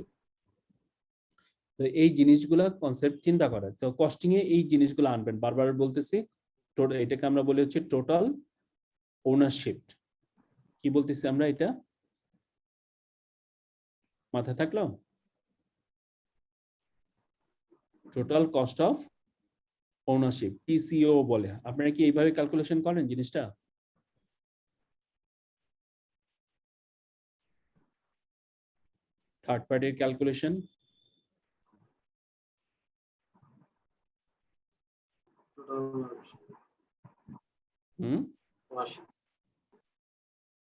তো এই জিনিসগুলা কনসেপ্ট চিন্তা করা, তো কস্টিং এ এই জিনিসগুলো আনবেন। বারবার বলতেছি, এটাকে আমরা বলি হচ্ছে টোটাল ওনারশিপ। কি বলতেছি আমরা, এটা মাথায় থাকলো? Total cost of ownership, TCO বলে। আপনারা কি এইভাবে ক্যালকুলেশন করেন জিনিসটা? থার্ড পার্টির ক্যালকুলেশন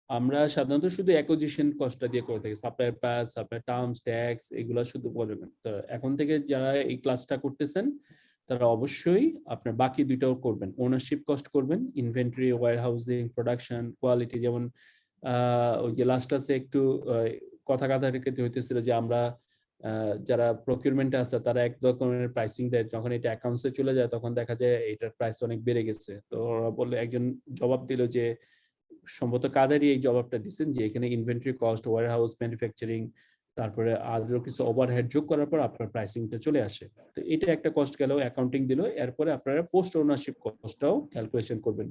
আমরা সাধারণত শুধু অ্যাকুইজিশন কস্টটা দিয়ে করে থাকি, supplier price, supplier terms, tax, এগুলো শুধু করবেন। তো এখন থেকে যারা এই ক্লাসটা করতেছেন তারা অবশ্যই আপনার বাকি দুইটাও করবেন, ওনারশিপ কস্ট করবেন, inventory, warehousing, production, quality. যেমন ওই যে লাস্ট ক্লাসে একটু কথা হইতেছিল যে আমরা যারা প্রকিউরমেন্টে আছে তারা এক রকমের প্রাইসিং দেয়, যখন এটা অ্যাকাউন্টসে চলে যায় তখন দেখা যায় এটার প্রাইস অনেক বেড়ে গেছে। তো ওরা বললে, একজন জবাব দিল যে সম্ভবত কাদেরই এই জবাবটা দিচ্ছেন যে এখানে inventory cost, warehouse, manufacturing, তারপরে আরো কিছু ওভারহেড যোগ করার পর আপনার প্রাইসিংটা চলে আসে। তো এটা একটা কস্ট গেল, অ্যাকাউন্টিং দিল। এরপরে আপনারা পোস্ট ওনারশিপ কস্টটাও ক্যালকুলেশন করবেন,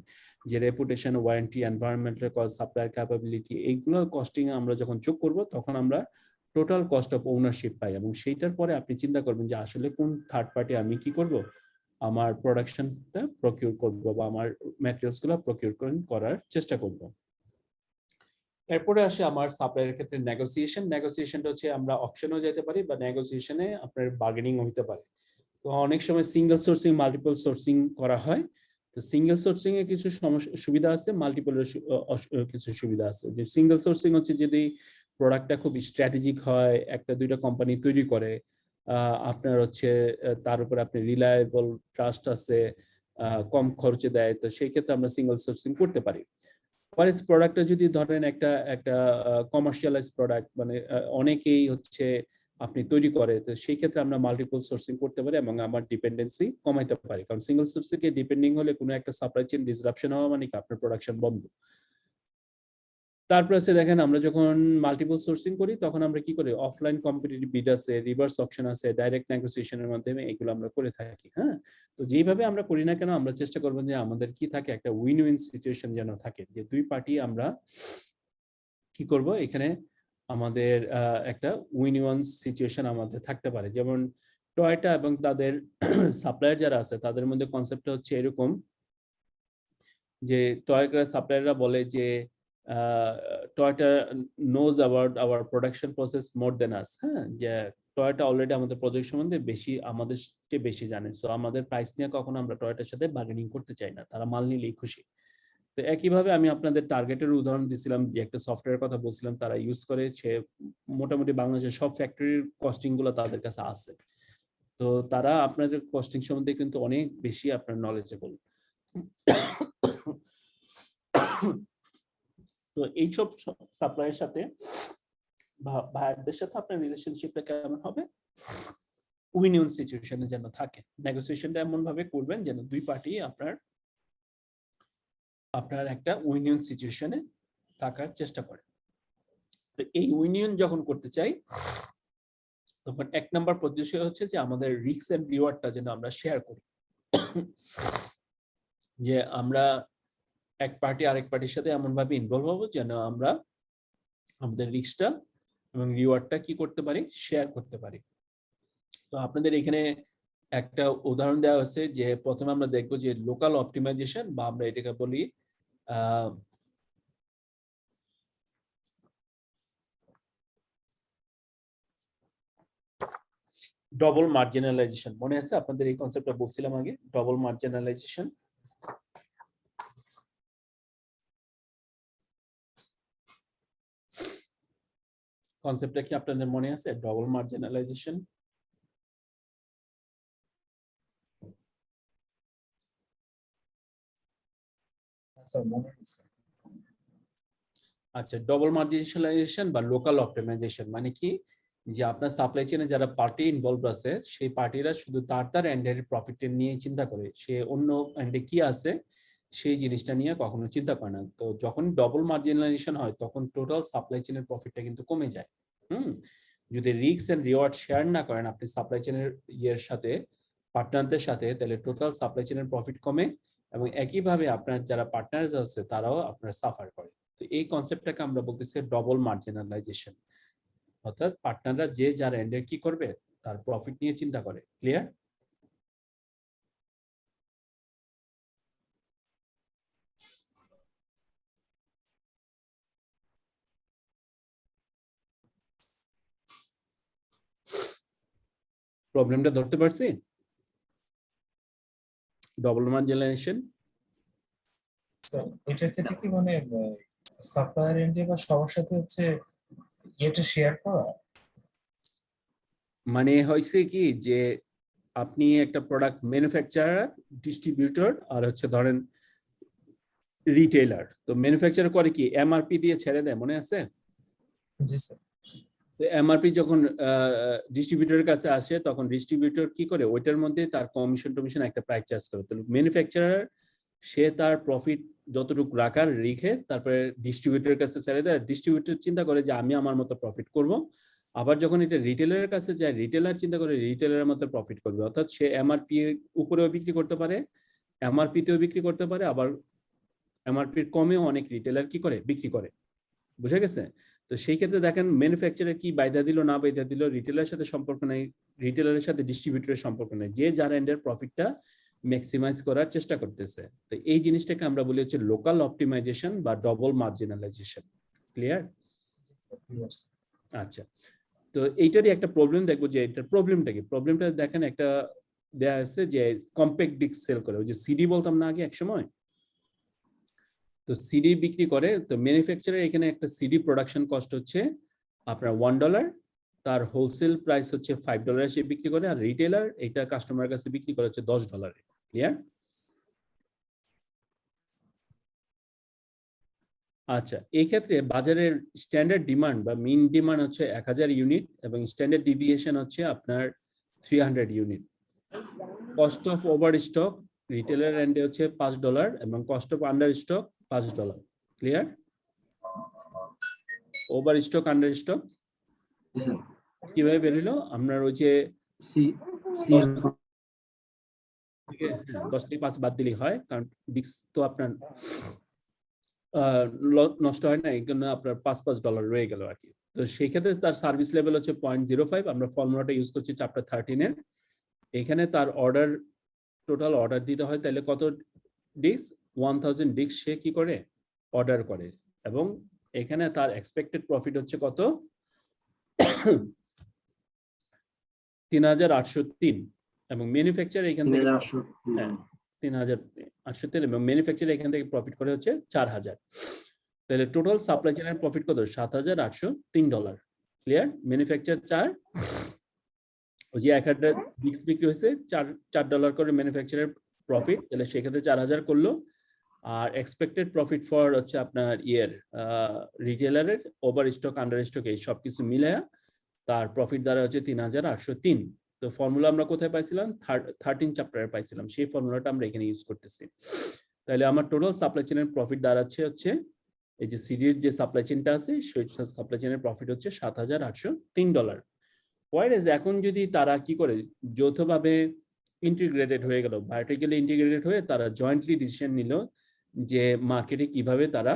যে reputation, warranty, environmental cost, supplier capability, এইগুলো কস্টিং আমরা যখন যোগ করব তখন আমরা টোটাল কস্ট অফ ওনারশিপ পাই। এবং সেইটার পরে আপনি চিন্তা করবেন যে আসলে কোন থার্ড পার্টি আমি কি করব, আমার প্রোডাকশনটা প্রকিউর করব বা আমার ম্যাটেরিয়ালস গুলো প্রকিউর করার চেষ্টা করব। এরপরে আসে আমার সাপ্লায়ারের ক্ষেত্রে নেগোসিয়েশন। নেগোসিয়েশনটা হচ্ছে আমরা অকশনেও যেতে পারি বা নেগোসিয়েশনে আপনার বার্গেনিং হতে পারে। তো অনেক সময় সিঙ্গেল সোর্সিং, মাল্টিপল সোর্সিং করা হয়। তো সিঙ্গেল সোর্সিং এর কিছু সুবিধা আছে, মাল্টিপলের কিছু সুবিধা আছে। যে সিঙ্গেল সোর্সিং হচ্ছে যদি প্রোডাক্টটা খুব স্ট্র্যাটেজিক হয়, একটা দুইটা কোম্পানি তৈরি করে, আপনার হচ্ছে তার উপরে আপনি রিলায়েবল ট্রাস্ট আছে, কম খরচে দেয়, তো সেই ক্ষেত্রে আমরা সিঙ্গেল সোর্সিং করতে পারি। ফরেস্ট প্রোডাক্টটা যদি ধরেন একটা কমার্শিয়ালাইজ প্রোডাক্ট, মানে অনেকেই হচ্ছে আপনি তৈরি করে, তো সেই ক্ষেত্রে আমরা মাল্টিপল সোর্সিং করতে পারি এবং আমার ডিপেন্ডেন্সি কমাইতে পারি। কারণ সিঙ্গেল সোর্সিং এ ডিপেন্ডিং হলে কোনো একটা সাপ্লাই চেইন ডিসরাপশন হওয়া মানে কি আপনার প্রোডাকশন বন্ধ। তারপর আছে দেখেন, আমরা যখন মাল্টিপল সোর্সিং করি তখন আমরা কি করি, অফলাইন কম্পিটিটিভ বিড আছে, রিভার্স অকশন আছে, ডাইরেক্ট নেগোসিয়েশনের মাধ্যমে এগুলো আমরা করে থাকি। হ্যাঁ, তো যেভাবে আমরা করি না কেন, আমরা চেষ্টা করবো যে আমাদের কি থাকে, একটা উইন উইন সিচুয়েশন যেন থাকে, যে দুই পার্টি আমরা কি করব এখানে, আমাদের একটা উইন উইন সিচুয়েশন আমাদের থাকতে পারে। যেমন টয়োটা এবং তাদের সাপ্লায়ার যারা আছে তাদের মধ্যে কনসেপ্টটা হচ্ছে এরকম যে টয়োটা সাপ্লায়াররা বলে যে Toyota knows about our production process more than us. হ্যাঁ, যে টয়োটা অলরেডি আমাদের প্রজেক্ট সম্বন্ধে আমাদের চেয়ে বেশি জানে, সো আমাদের প্রাইস নিয়ে কখনো আমরা টয়োটার সাথে বার্গেনিং করতে চাই না, তারা মাল নিলেই খুশি। তো একইভাবে আমি আপনাদের টার্গেটের উদাহরণ দিছিলাম, যে একটা সফটওয়্যার কথা বলছিলাম তারা ইউজ করে, সে মোটামুটি বাংলাদেশের সব ফ্যাক্টরির কস্টিং গুলো তাদের কাছে আছে, তো তারা আপনাদের কস্টিং সম্বন্ধে কিন্তু অনেক বেশি আপনার নলেজেবল। তো এইসব সাপ্লাইয়ের সাথে বা ভাইয়ারদের সাথে আপনার রিলেশনশিপটা কেমন হবে, উইন উইন সিচুয়েশনে যেন থাকে। নেগোসিয়েশনটা এমন ভাবে করবেন যেন দুই পার্টি আপনার একটা উইন উইন সিচুয়েশনে থাকার চেষ্টা করে। তো এই উইন উইন যখন করতে চাই তখন এক নাম্বার পদ্ধতি হচ্ছে যে আমাদের রিস্ক এন্ড রিওয়ার্ডটা যেন আমরা শেয়ার করি, যে আমরা এক পার্টি আরেক পার্টির সাথে এমন ভাবে ইনভলভ হবো যেন আমরা আমাদের রিস্কটা এবং রিওয়ার্ডটা কি করতে পারি, শেয়ার করতে পারি। তো আপনাদের এখানে একটা উদাহরণ দেওয়া হচ্ছে, যে প্রথমে আমরা দেখবো যে লোকাল অপটিমাইজেশন, বা আমরা এটাকে বলি ডবল মার্জিনালাইজেশন। মনে আছে আপনাদের এই কনসেপ্টটা বলছিলাম আগে, ডবল মার্জিনালাইজেশন। কনসেপ্টটা কি আপনাদের মনে আছে, ডবল মার্জিনালাইজেশন? আচ্ছা, ডবল মার্জিনালাইজেশন বা লোকাল অপটিমাইজেশন মানে কি, যে আপনার সাপ্লাই চেইনে যারা পার্টি ইনভলভ আছে সেই পার্টিরা শুধু তার এন্ডের প্রফিটের নিয়ে চিন্তা করে, সে অন্য এন্ডে কি আছে সেই জিনিসটা নিয়ে কখনো চিন্তা করে না। তো যখন ডবল মার্জিনালাইজেশন হয় তখন টোটাল সাপ্লাই চেইনের প্রফিটটা কিন্তু কমে যায়। যদি রিস্ক এন্ড রিওয়ার্ড শেয়ার না করেন আপনি সাপ্লাই চেইনের সাথে, পার্টনারদের সাথে, তাহলে টোটাল সাপ্লাই চেইনের প্রফিট কমে, এবং একইভাবে আপনার যারা পার্টনার্স আছে তারাও আপনার সাফার করে। তো এই কনসেপ্টটাকে আমরা বলতেছি ডবল মার্জিনালাইজেশন, অর্থাৎ পার্টনাররা যে যার এন্ডে কি করবে তার প্রফিট নিয়ে চিন্তা করে। ক্লিয়ার? প্রবলেমটা ধরতে পারছি? ডবল মার্জিনালাইজেশন এটার ক্ষেত্রে কি মানে সাপ্লায়ার এন্ডে বা সবার সাথে হচ্ছে এটা শেয়ার করা, মানে হয়েছে কি, যে আপনি একটা প্রোডাক্ট ম্যানুফ্যাকচারার, ডিস্ট্রিবিউটর আর হচ্ছে ধরেন রিটেইলার। তো ম্যানুফ্যাকচারার করে কি এমআরপি দিয়ে ছেড়ে দেয়, মনে আছে? জি স্যার। তো এমআরপি যখন ডিস্ট্রিবিউটরের কাছে আসে তখন ডিস্ট্রিবিউটর কি করে, ওইটার মধ্যে তার কমিশন টমিশন একটা প্রাইস চার্জ করে। তো ম্যানুফ্যাকচারার সে তার প্রফিট যতটুকু রাখার রেখে তারপরে ডিস্ট্রিবিউটরের কাছে ছেড়ে দেয়। ডিস্ট্রিবিউটর চিন্তা করে যে আমি আমার মতো প্রফিট করব, আবার যখন এটা রিটেলারের কাছে যায় রিটেলার চিন্তা করে রিটেলারের মতো প্রফিট করবে। অর্থাৎ সে এমআরপি উপরেও বিক্রি করতে পারে, এমআরপি তেও বিক্রি করতে পারে, আবার এমআরপির কমেও অনেক রিটেলার কি করে, বিক্রি করে। বুঝা গেছে? তো সেই ক্ষেত্রে দেখেন ম্যানুফ্যাকচারার কি বাইদা দিল না বাইদা দিল রিটেলারের সাথে সম্পর্ক নাই, রিটেলারের সাথে ডিস্ট্রিবিউটরের সম্পর্ক নাই, যে যার এন্ডের প্রফিটটা ম্যাক্সিমাইজ করার চেষ্টা করতেছে। তো এই জিনিসটাকে আমরা বলি হচ্ছে লোকাল অপটিমাইজেশন বা ডবল মার্জিনালাইজেশন। ক্লিয়ার? আচ্ছা, তো এইটারই একটা প্রবলেম দেখবো, যে এটার প্রবলেমটা কি। প্রবলেমটা দেখেন একটা দেয়া আছে যে কম্প্যাক্ট ডিস্ক সেল করে, ওই যে সিডি বলতাম না আগে এক সময়, তো সিডি বিক্রি করে। তো ম্যানুফ্যাকচারার এখানে একটা সিডি প্রোডাকশন কস্ট হচ্ছে আপনার $1, তার হোলসেল প্রাইস হচ্ছে $5 সে বিক্রি করে, আর রিটেলার এটা কাস্টমারের কাছে বিক্রি করে হচ্ছে $10। ক্লিয়ার? আচ্ছা, এই ক্ষেত্রে বাজারের স্ট্যান্ডার্ড ডিমান্ড বা মিন ডিমান্ড হচ্ছে 1000 ইউনিট এবং স্ট্যান্ডার্ড ডিভিয়েশন হচ্ছে আপনার 300 unit. Cost of over stock retailer এন্ডে হচ্ছে $5 এবং cost of under stock $5। Clear? Over stock under stock কিভাবে বেরোলো? আপনার ওই যে 10 থেকে 5 বাদ দিলেই হয়, কারণ ডিস্ক তো আপনার নষ্ট হয় না, এই জন্য আপনার $5 রয়ে গেল আর কি। তো সেই ক্ষেত্রে তার সার্ভিস লেভেল হচ্ছে 0.05। আমরা ফর্মুলাটা ইউজ করছি চ্যাপ্টার 13 এর। এখানে তার অর্ডার, টোটাল অর্ডার দিতে হয়, তাহলে কত ডিস্ক? 1000 ডিস্ক সে কি করে অর্ডার করে, এবং এখানে তার এক্সপেক্টেড প্রফিট হচ্ছে কত? 3803 এবং ম্যানুফ্যাকচার এখান থেকে 3803 এবং ম্যানুফ্যাকচার এখান থেকে প্রফিট করে হচ্ছে 4000। তাহলে টোটাল সাপ্লাই চেইনের প্রফিট কত? $7803। ক্লিয়ার? ম্যানুফ্যাকচার 4, ওই যে 1000 ডিস্ক বিক্রি হয়েছে, $4 করে ম্যানুফ্যাকচারের প্রফিট, তাহলে সেক্ষেত্রে 4000 করলো। আর এক্সপেক্টেড প্রফিট ফর হচ্ছে আপনার রিটেলারের ওভার স্টক আন্ডার স্টক এই সবকিছু মিলে তার প্রফিট দ্বারা হচ্ছে 3803। তো ফর্মুলা আমরা কোথায় পাইছিলাম? 13 চ্যাপ্টারে পাইছিলাম, সেই ফর্মুলাটা আমরা এখানে ইউজ করতেছি। তাহলে আমার টোটাল সাপ্লাই চেইনের প্রফিট দাঁড়াচ্ছে হচ্ছে এই যে সিডির যে সাপ্লাই চেইনটা আছে সেই সাপ্লাই চেইনের প্রফিট হচ্ছে $7803। ওয়াইজ এখন যদি তারা কি করে যৌথভাবে ইন্টিগ্রেটেড হয়ে গেল, ভার্টিক্যালি ইন্টিগ্রেটেড হয়ে তারা জয়েন্টলি ডিসিশন নিল যে মার্কেটে কিভাবে তারা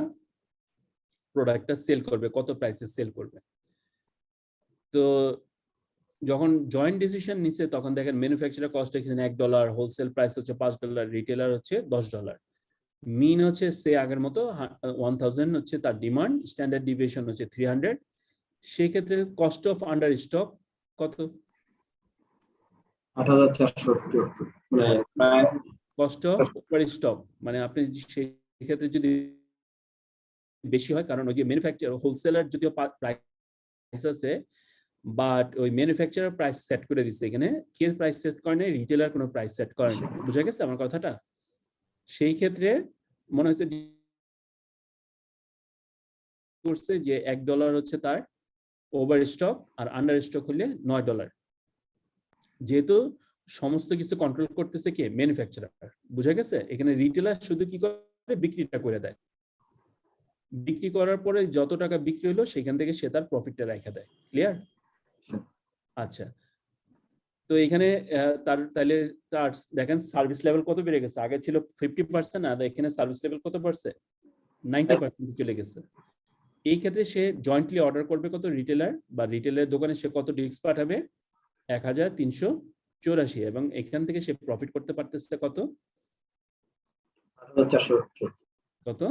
প্রোডাক্টটা সেল করবে, কত প্রাইসে সেল করবে। তো যখন জয়েন্ট ডিসিশন নিচ্ছে তখন দেখেন ম্যানুফ্যাকচারার কস্ট এখানে $1, হোলসেল প্রাইস হচ্ছে $5, রিটেলার হচ্ছে $10। মিন হচ্ছে সে আগের মতো 1000 হচ্ছে তার ডিমান্ড, স্ট্যান্ডার্ড ডিভিয়েশন হচ্ছে 300। সেই ক্ষেত্রে কস্ট অফ আন্ডার স্টক কত? 8474। কস্ট অফ ওভার স্টক মানে আপনি সেই ক্ষেত্রে যদি বেশি হয়, কারণ ওই যে ম্যানুফ্যাকচার হোলসেলার যদিও প্রাইস আছে, বাট ওই ম্যানুফ্যাকচারার প্রাইস সেট করে দিচ্ছে। এখানে কে প্রাইস সেট করে নাই? রিটেলার কোনো প্রাইস সেট করে নাই। বুঝা গেছে আমার কথাটা? সেই ক্ষেত্রে মনে হচ্ছে করছে যে $1 হচ্ছে তার ওভার স্টক আর আন্ডার স্টক হলে $9। যেহেতু সমস্ত কিছু কন্ট্রোল করতেছে কে? ম্যানুফ্যাকচারার। বুঝা গেছে? এখানে রিটেলার শুধু কি করে? বিক্রিটা করে দেয়। বিক্রি করার পরে যত টাকা বিক্রি হলো সেখান থেকে সে তার প্রফিটটা রেখে দেয়। ক্লিয়ার? আচ্ছা, তো এখানে তার তাহলে তার দেখেন সার্ভিস লেভেল কত বেড়ে গেছে। আগে ছিল 50% আর এখানে সার্ভিস লেভেল কত বাড়ছে? 90% চলে গেছে। এই ক্ষেত্রে সে জয়েন্টলি অর্ডার করবে কত? রিটেলার বা রিটেলের দোকানে সে কত ডিস্ক পাঠাবে? 1384 এবং এখান থেকে সে প্রফিট করতে পারতেছে কত? 8474। কত?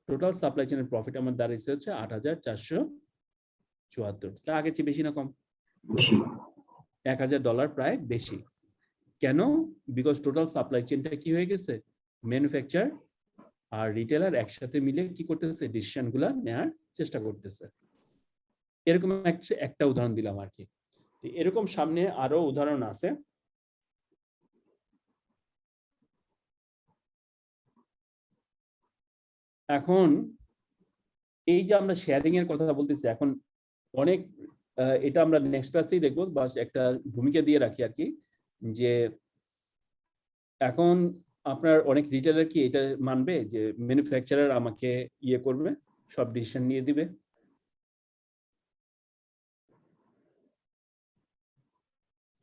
টোটাল সাপ্লাই চেইনের প্রফিট আমার দাঁড়িয়েছে হচ্ছে 8474। তা আগের চেয়ে বেশি না কম? বেশি। $1000 প্রায় বেশি। কেন? বিকজ টোটাল সাপ্লাই চেইনটা কি হয়ে গেছে? ম্যানুফ্যাকচার আর রিটেলার একসাথে মিলে কি করতেছে? ডিসিশন গুলা নেওয়ার চেষ্টা করতেছে। এরকম একটা উদাহরণ দিলাম আর কি। এরকম সামনে আরো উদাহরণ আছে। এখন এই যে আমরা শেয়ারিং এর কথা বলতেছি, এখন অনেক এটা আমরা নেক্সট ক্লাসেই দেখবো, বা একটা ভূমিকা দিয়ে রাখি আর কি, যে এখন আপনার অনেক রিটেলার কি এটা মানবে যে ম্যানুফ্যাকচারার আমাকে ইয়ে করবে, সব ডিসিশন নিয়ে দিবে?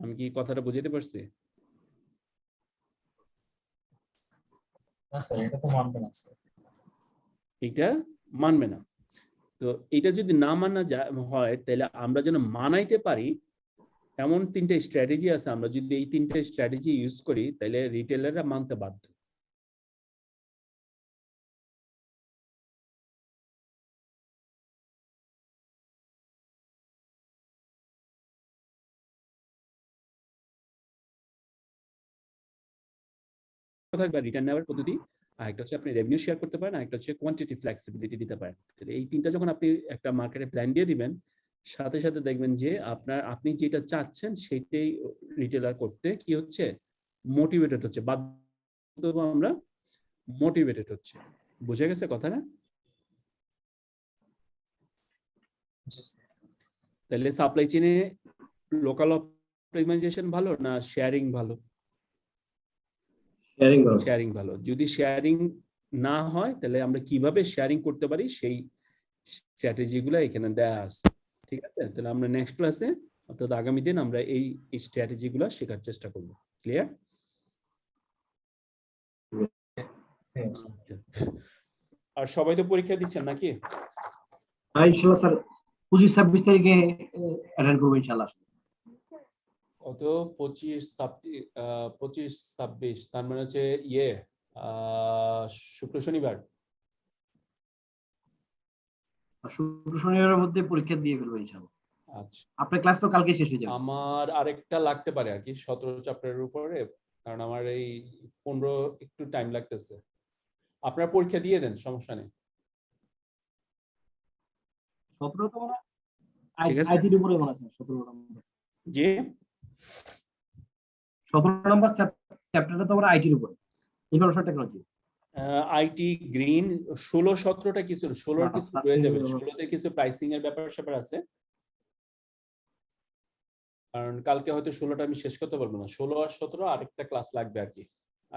আমি কি কথাটা বুঝাতে পারছি? না স্যার, এটা তো মানবে না স্যার। এটা মানবে না। তো এটা যদি না মানা হয় তাহলে আমরা যেন মানাইতে পারি এমন 3টে স্ট্র্যাটেজি আছে। আমরা যদি এই 3টে স্ট্র্যাটেজি ইউজ করি তাহলে রিটেলাররা মানতে বাধ্য। থাকবে রিটার্ন নেওয়ার পদ্ধতি, আরেকটা হচ্ছে আপনি রেভিনিউ শেয়ার করতে পারেন, আরেকটা হচ্ছে কোয়ান্টিটি ফ্লেক্সিবিলিটি দিতে পারেন। এই 3টা যখন আপনি একটা মার্কেটে প্ল্যান দিয়ে দিবেন, সাথে সাথে দেখবেন যে আপনি যেটা চাচ্ছেন সেটাই রিটেলার করতে কি হচ্ছে? মোটিভেটেড হচ্ছে, বাধ্য আমরা মোটিভেটেড হচ্ছে। বুঝে গেছে কথা না? জি স্যার। তাহলে সাপ্লাই চেইনে লোকাল অপটিমাইজেশন ভালো না শেয়ারিং ভালো? শেয়ারিং করো শেয়ারিং ভালো। যদি শেয়ারিং না হয় তাহলে আমরা কিভাবে শেয়ারিং করতে পারি সেই স্ট্র্যাটেজি গুলো এখানে দেয়া আছে। ঠিক আছে, তাহলে আমরা নেক্সট ক্লাসে অর্থাৎ আগামী দিন আমরা এই স্ট্র্যাটেজি গুলো শেখার চেষ্টা করব। ক্লিয়ার? ঠিক আছে। আর সবাই তো পরীক্ষা দিচ্ছেন নাকি? ইনশাল্লাহ স্যার 25-26 তারিখে অ্যাটেন্ড করবো ইনশাল্লাহ। কত 25-26 তার মানে হচ্ছে শুক্র শনিবার। শুক্র শনিবারের মধ্যে পরীক্ষা দিয়ে ফেলবো ইনশাল্লাহ। আচ্ছা, আপনার ক্লাস তো কালকে শেষ হয়ে যাবে। আমার আরেকটা লাগতে পারে আর কি 17 চ্যাপ্টারের উপরে, কারণ আমার এই 15 একটু টাইম লাগতেছে। আপনারা পরীক্ষা দিয়ে দেন, সমস্যা নেই। 17 তো মানে ঠিক আছে। আইটির উপরে মনে আছে 17 নম্বর। জি 17 নম্বর চ্যাপ্টারটা তো আমরা আইটির উপরে, ইনফরমেশন টেকনোলজি। আইটি গ্রিন 16-17টা কিছু 16 কিছু আচ্ছা, রয়ে যাবে। আচ্ছা। 16তে কিছু প্রাইসিং এর ব্যাপার স্যাপার আছে, কারণ কালকে হয়তো 16টা আমি শেষ করতে পারবো না। 16 আর 17 আরেকটা ক্লাস লাগবে আর কি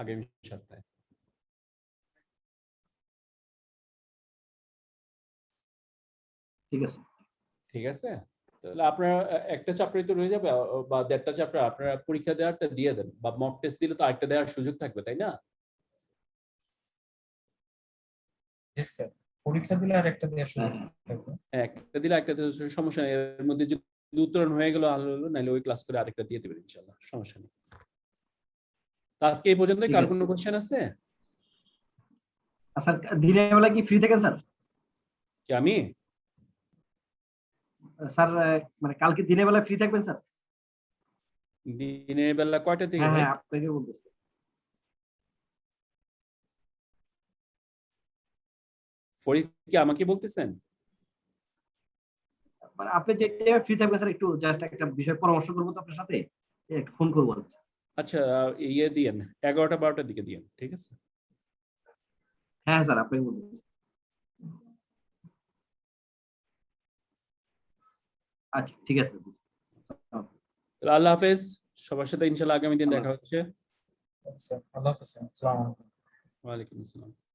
আগামী সপ্তাহে। ঠিক আছে। ঠিক আছে, তাহলে আপনারা একটা চ্যাপ্টারই তো রয়ে যাবে বা দেড়টা চ্যাপ্টার আপনারা পরীক্ষা দেওয়ারটা দিয়ে দেন, বা মক টেস্ট দিলে তো আরেকটা দেওয়ার সুযোগ থাকবে, তাই না? জি স্যার, পরীক্ষা দিলে আর একটা দেওয়ার সুযোগ থাকবে। একটা দিলে একটা সমস্যা নেই, এর মধ্যে যদি উত্তরণ হয়ে গেল ভালো হলো, নাহলে ওই ক্লাস করে আরেকটা দিয়ে দেবেন ইনশাআল্লাহ, সমস্যা নেই। তো আজকে এই পর্যন্তই। ঠিক কার আছে। কোনো কোশ্চেন আছে? স্যার দিনের বেলা কি ফ্রি থাকেন স্যার? কি আমি? স্যার মানে কালকে দিনের বেলা ফ্রি থাকবেন স্যার? দিনের বেলা কয়টা থেকে হ্যাঁ ভাই? হ্যাঁ, আপনাকে বলতেছি। ফরিদ কি আমাকে বলতেছেন? মানে আপনি যে টাইমে ফ্রি থাকবেন স্যার, একটু জাস্ট একটা বিষয় পরামর্শ করবো তো আপনার সাথে, একটু ফোন করবো। আচ্ছা, ইয়ে দিয়েন 11টা-12টার দিকে দিয়েন, ঠিক আছে? হ্যাঁ স্যার, আপনাকে বলতেছি। আচ্ছা ঠিক আছে। তাহলে আল্লাহ হাফেজ, সবার সাথে ইনশাআল্লাহ আগামী দিন দেখা হচ্ছে। স্যার আল্লাহ হাফেজ। আসসালামু আলাইকুম। ওয়ালাইকুম আসসালাম।